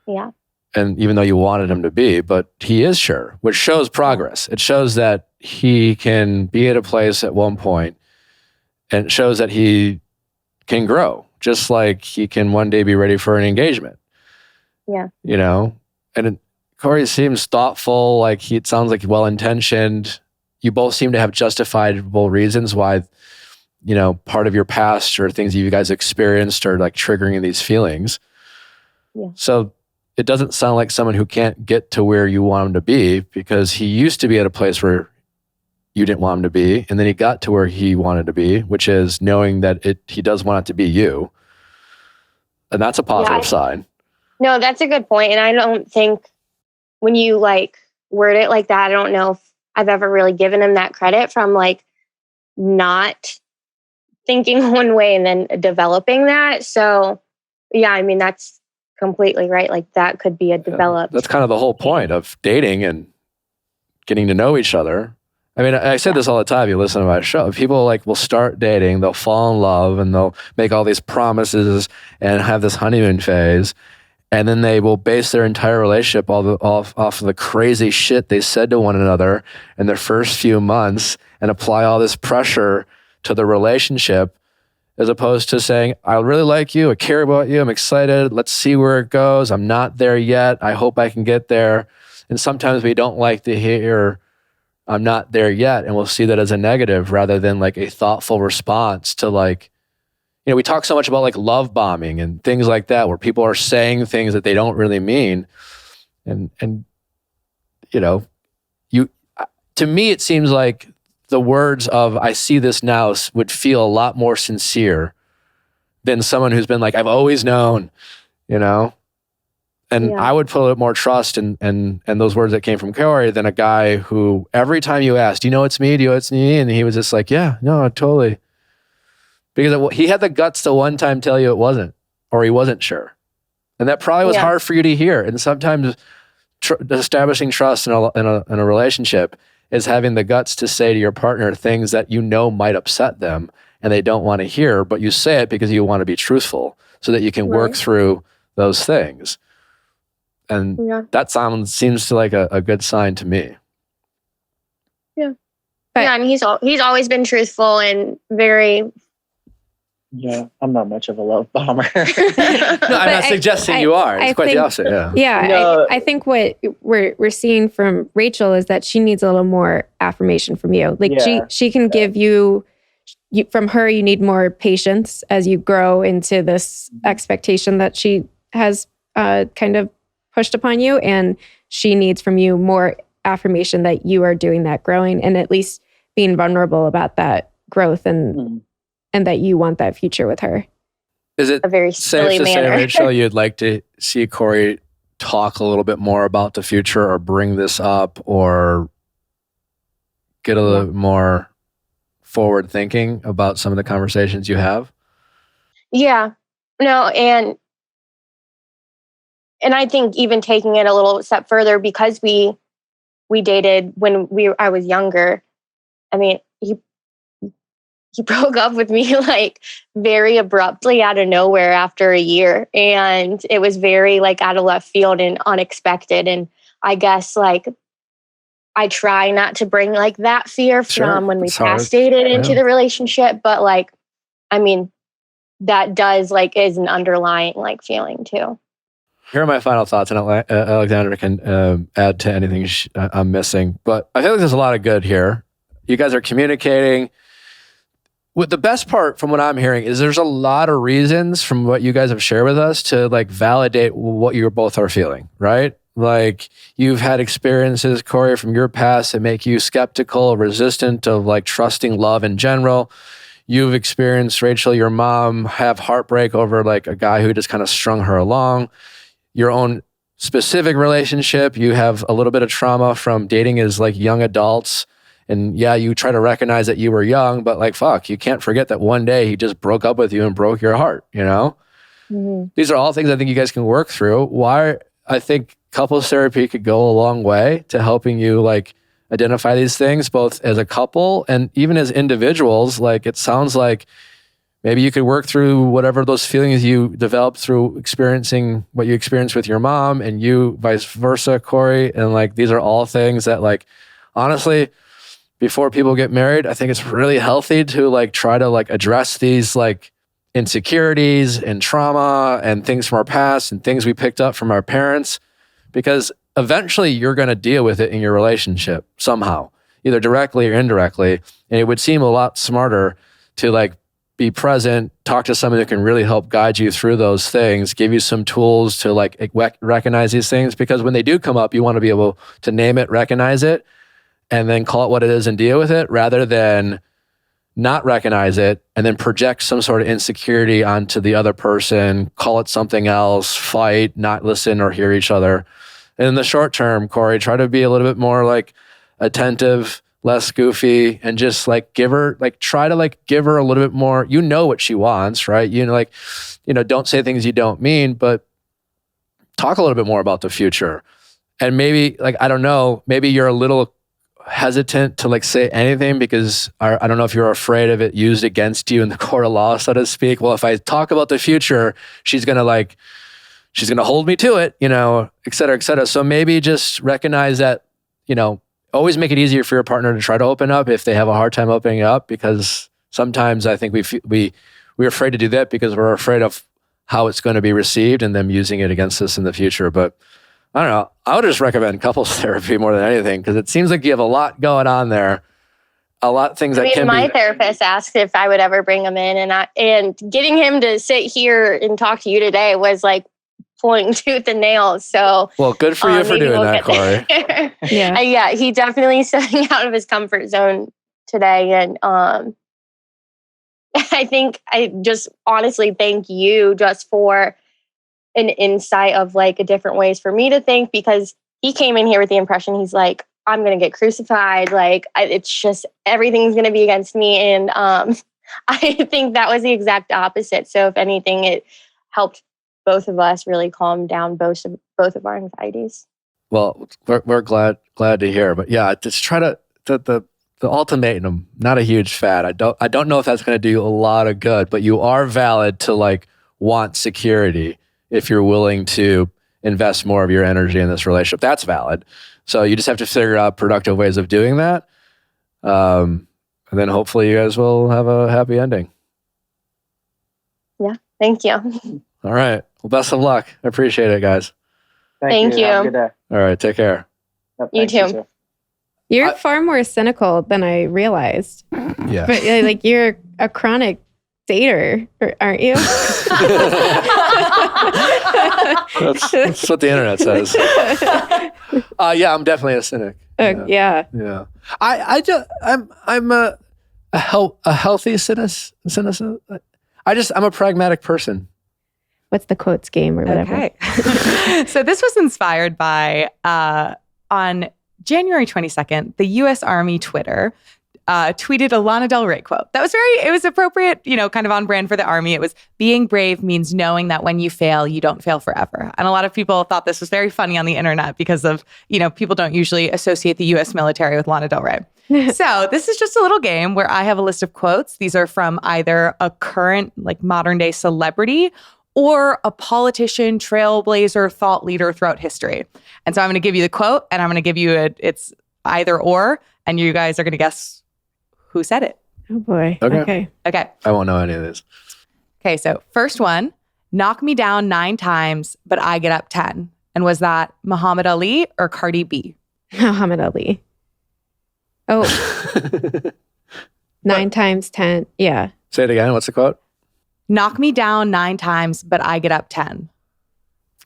S5: Yeah.
S1: And even though you wanted him to be, but he is sure, which shows progress. It shows that he can be at a place at one point, and it shows that he can grow, just like he can one day be ready for an engagement.
S5: Yeah.
S1: And Corey seems thoughtful, like it sounds like well-intentioned. You both seem to have justifiable reasons why, part of your past or things you guys experienced are like triggering these feelings.
S5: Yeah.
S1: So it doesn't sound like someone who can't get to where you want him to be, because he used to be at a place where you didn't want him to be, and then he got to where he wanted to be, which is knowing that he does want it to be you. And that's a positive sign.
S5: No, that's a good point. And I don't think when you like word it like that, I don't know if I've ever really given him that credit from like not thinking one way and then developing that. So yeah, I mean, that's completely right. Like that could be a developed.
S1: That's kind of the whole point of dating and getting to know each other. I mean, I say this all the time. You listen to my show. People will start dating, they'll fall in love, and they'll make all these promises and have this honeymoon phase, and then they will base their entire relationship off of the crazy shit they said to one another in their first few months, and apply all this pressure to the relationship, as opposed to saying, I really like you, I care about you, I'm excited, let's see where it goes, I'm not there yet, I hope I can get there. And sometimes we don't like to hear, I'm not there yet, and we'll see that as a negative rather than like a thoughtful response to we talk so much about like love bombing and things like that, where people are saying things that they don't really mean. And to me, it seems like the words of I see this now would feel a lot more sincere than someone who's been like, I've always known, and I would put a little more trust in those words that came from Corey than a guy who every time you asked, do you know it's me? Do you know it's me? And he was just like, yeah, no, totally. Because he had the guts to one time tell you it wasn't, or he wasn't sure. And that probably was hard for you to hear. And sometimes establishing trust in a relationship is having the guts to say to your partner things that you know might upset them and they don't want to hear, but you say it because you want to be truthful so that you can work through those things. And that seems to like a good sign to me.
S5: Yeah. And he's always been truthful and very...
S6: Yeah, I'm not much of a love bomber.
S1: No, I'm not suggesting you are. It's quite the opposite.
S4: I think what we're seeing from Rachel is that she needs a little more affirmation from you. Like she can give you from her, you need more patience as you grow into this expectation that she has kind of pushed upon you. And she needs from you more affirmation that you are doing that growing and at least being vulnerable about that growth and that you want that future with her.
S1: Is it
S5: a very silly
S1: safe to
S5: manner.
S1: say, Rachel, you'd like to see Corey talk a little bit more about the future or bring this up or get a little more forward thinking about some of the conversations you have?
S5: Yeah. No, and I think even taking it a little step further, because we dated when I was younger. I mean, he broke up with me like very abruptly out of nowhere after a year. And it was very like out of left field and unexpected. And I guess like I try not to bring like that fear from when we past dated into the relationship. But like, I mean, that does like is an underlying like feeling too.
S1: Here are my final thoughts, and Alexandra can add to anything I'm missing. But I feel like there's a lot of good here. You guys are communicating. What the best part from what I'm hearing is there's a lot of reasons from what you guys have shared with us to like validate what you both are feeling, right? Like you've had experiences, Corey, from your past that make you skeptical, resistant of like trusting love in general. You've experienced, Rachel, your mom have heartbreak over like a guy who just kind of strung her along. Your own specific relationship, you have a little bit of trauma from dating as like young adults. And yeah, you try to recognize that you were young, but like, fuck, you can't forget that one day he just broke up with you and broke your heart, you know? Mm-hmm. These are all things I think you guys can work through. Why I think couples therapy could go a long way to helping you like identify these things, both as a couple and even as individuals. Like it sounds like maybe you could work through whatever those feelings you developed through experiencing what you experienced with your mom and you vice versa, Corey. And like, these are all things that like, honestly, before people get married, I think it's really healthy to like try to like address these like insecurities and trauma and things from our past and things we picked up from our parents, because eventually you're going to deal with it in your relationship somehow, either directly or indirectly. And it would seem a lot smarter to like be present, talk to someone who can really help guide you through those things, give you some tools to like recognize these things, because when they do come up, you want to be able to name it, recognize it, and then call it what it is and deal with it, rather than not recognize it and then project some sort of insecurity onto the other person, call it something else, fight, not listen or hear each other. And in the short term, Corey, try to be a little bit more like attentive, less goofy, and just like try to give her a little bit more, you know what she wants, right? Don't say things you don't mean, but talk a little bit more about the future. And maybe I don't know, maybe you're a little hesitant to say anything because I don't know if you're afraid of it used against you in the court of law, so to speak. Well, if I talk about the future, she's going to hold me to it, et cetera, et cetera. So maybe just recognize that, always make it easier for your partner to try to open up if they have a hard time opening up, because sometimes I think we're afraid to do that because we're afraid of how it's going to be received and them using it against us in the future. But I don't know. I would just recommend couples therapy more than anything, because it seems like you have a lot going on there. A lot of things
S5: my therapist asked if I would ever bring him in, and getting him to sit here and talk to you today was like pulling tooth and nail. So, well,
S1: good for you for doing that, Corey.
S5: Yeah, he definitely stepping out of his comfort zone today, and I think I just honestly thank you just for an insight of different ways for me to think, because he came in here with the impression he's like, I'm going to get crucified. It's just everything's going to be against me. And I think that was the exact opposite. So if anything, it helped both of us really calmed down both of our anxieties.
S1: Well, we're glad to hear. But yeah, just try to the ultimatum. Not a huge fan. I don't know if that's going to do a lot of good. But you are valid to like want security if you're willing to invest more of your energy in this relationship. That's valid. So you just have to figure out productive ways of doing that. And then hopefully you guys will have a happy ending.
S5: Yeah. Thank you.
S1: All right. Well, best of luck. I appreciate it, guys.
S5: Thank you.
S6: Have a good day.
S1: All right. Take care.
S6: Yep,
S5: You
S6: thanks,
S5: too.
S4: You're far more cynical than I realized.
S1: Yeah.
S4: But like you're a chronic dater, aren't you?
S1: That's what the internet says. Yeah, I'm definitely a cynic.
S4: Yeah.
S1: Yeah. I'm a healthy cynicism. I'm a pragmatic person.
S4: What's the quotes game or whatever?
S3: Okay. So this was inspired by on January 22nd, the U.S. Army Twitter tweeted a Lana Del Rey quote. It was appropriate, kind of on brand for the Army. It was, being brave means knowing that when you fail, you don't fail forever. And a lot of people thought this was very funny on the internet because of, people don't usually associate the U.S. military with Lana Del Rey. So this is just a little game where I have a list of quotes. These are from either a current, like modern day celebrity or a politician, trailblazer, thought leader throughout history. And so I'm going to give you the quote and I'm going to give you it's either or, and you guys are going to guess who said it.
S4: Oh boy.
S1: Okay.
S3: Okay.
S1: I won't know any of this.
S3: Okay. So first one, knock me down 9 times, but I get up 10. And was that Muhammad Ali or Cardi B?
S4: Muhammad Ali. Oh. 9 times 10. Yeah.
S1: Say it again. What's the quote?
S3: Knock me down 9 times, but I get up 10.
S1: I'm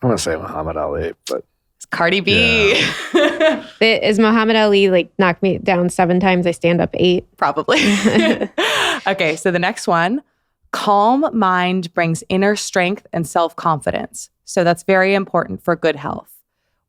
S1: going to say Muhammad Ali, but
S3: It's Cardi B.
S1: Yeah.
S4: Is Muhammad Ali like knock me down 7 times, I stand up 8?
S3: Probably. Okay, so the next one. Calm mind brings inner strength and self-confidence. So that's very important for good health.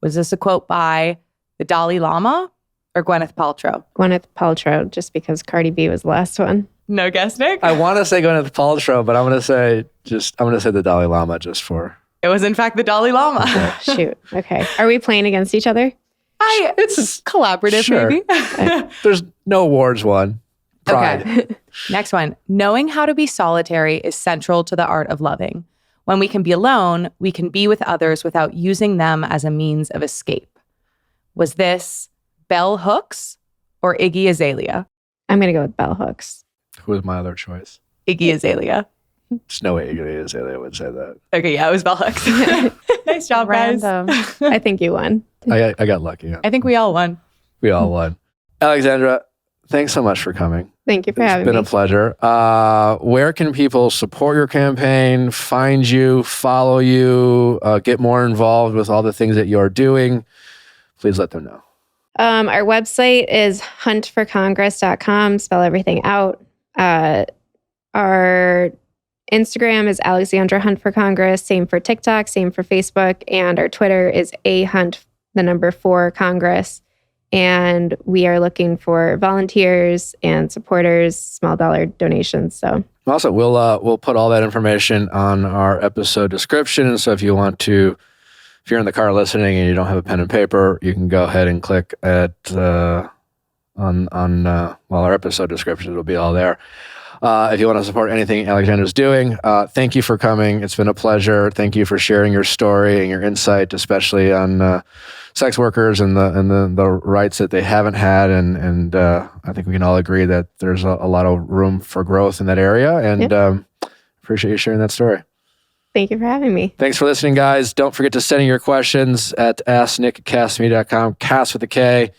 S3: Was this a quote by the Dalai Lama or Gwyneth Paltrow?
S4: Gwyneth Paltrow, just because Cardi B was the last one.
S3: No guess, Nick?
S1: I want to say Gwyneth Paltrow, but I'm going to say the Dalai Lama just for.
S3: It was in fact the Dalai Lama.
S4: Shoot. Okay. Are we playing against each other?
S3: It's collaborative,
S1: Sure.
S3: maybe.
S1: There's no awards won. Pride.
S3: Okay. Next one. Knowing how to be solitary is central to the art of loving. When we can be alone, we can be with others without using them as a means of escape. Was this Bell Hooks or Iggy Azalea?
S4: I'm going to go with Bell Hooks.
S1: Who was my other choice?
S3: Iggy Azalea.
S1: There's no way Iggy Azalea would say that.
S3: Okay, yeah, it was Bell Hooks. Nice job, guys.
S4: Random. I think you won.
S1: I got lucky.
S3: I think we all won.
S1: We all won. Alexandra, thanks so much for coming.
S4: Thank you for having
S1: It's been
S4: me.
S1: a pleasure. Where can people support your campaign, find you, follow you, get more involved with all the things that you're doing? Please let them know.
S4: Our website is huntforcongress.com. Spell everything out. Our Instagram is Alexandra Hunt for Congress. Same for TikTok, same for Facebook. And our Twitter is @hunt4Congress. And we are looking for volunteers and supporters, small dollar donations. So
S1: Also, we'll put all that information on our episode description. And so if you're in the car listening and you don't have a pen and paper, you can go ahead and click at our episode descriptions will be all there. If you want to support anything Alexandra's doing, thank you for coming. It's been a pleasure. Thank you for sharing your story and your insight, especially on sex workers and the rights that they haven't had. And I think we can all agree that there's a lot of room for growth in that area. And appreciate you sharing that story.
S4: thank you for having me.
S1: Thanks for listening, guys. Don't forget to send in your questions at asknick@castme.com, cast with a K,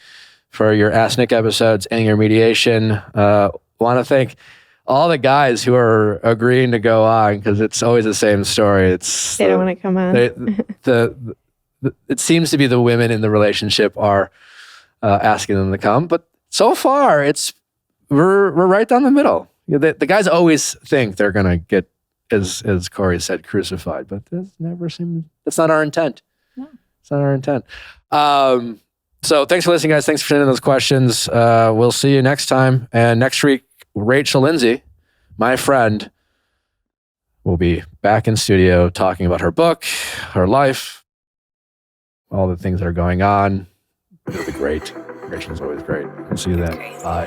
S1: for your Ask Nick episodes and your mediation. Want to thank all the guys who are agreeing to go on, because it's always the same story.
S4: They don't want to come on.
S1: It seems to be the women in the relationship are asking them to come, but so far we're right down the middle. The guys always think they're gonna get, as Corey said, crucified, but that's not our intent.
S3: No.
S1: It's not our intent. So thanks for listening, guys. Thanks for sending those questions. We'll see you next time. And next week, Rachel Lindsay, my friend, will be back in studio talking about her book, her life, all the things that are going on. It'll be great. Rachel's always great. We'll see you then. Bye.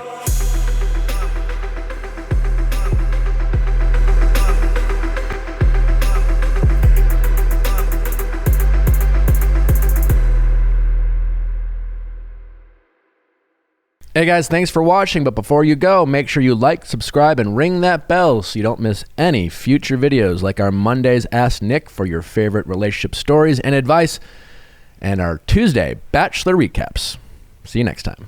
S1: Hey guys, thanks for watching, but before you go, make sure you like, subscribe, and ring that bell so you don't miss any future videos like our Mondays Ask Nick for your favorite relationship stories and advice, and our Tuesday Bachelor recaps. See you next time.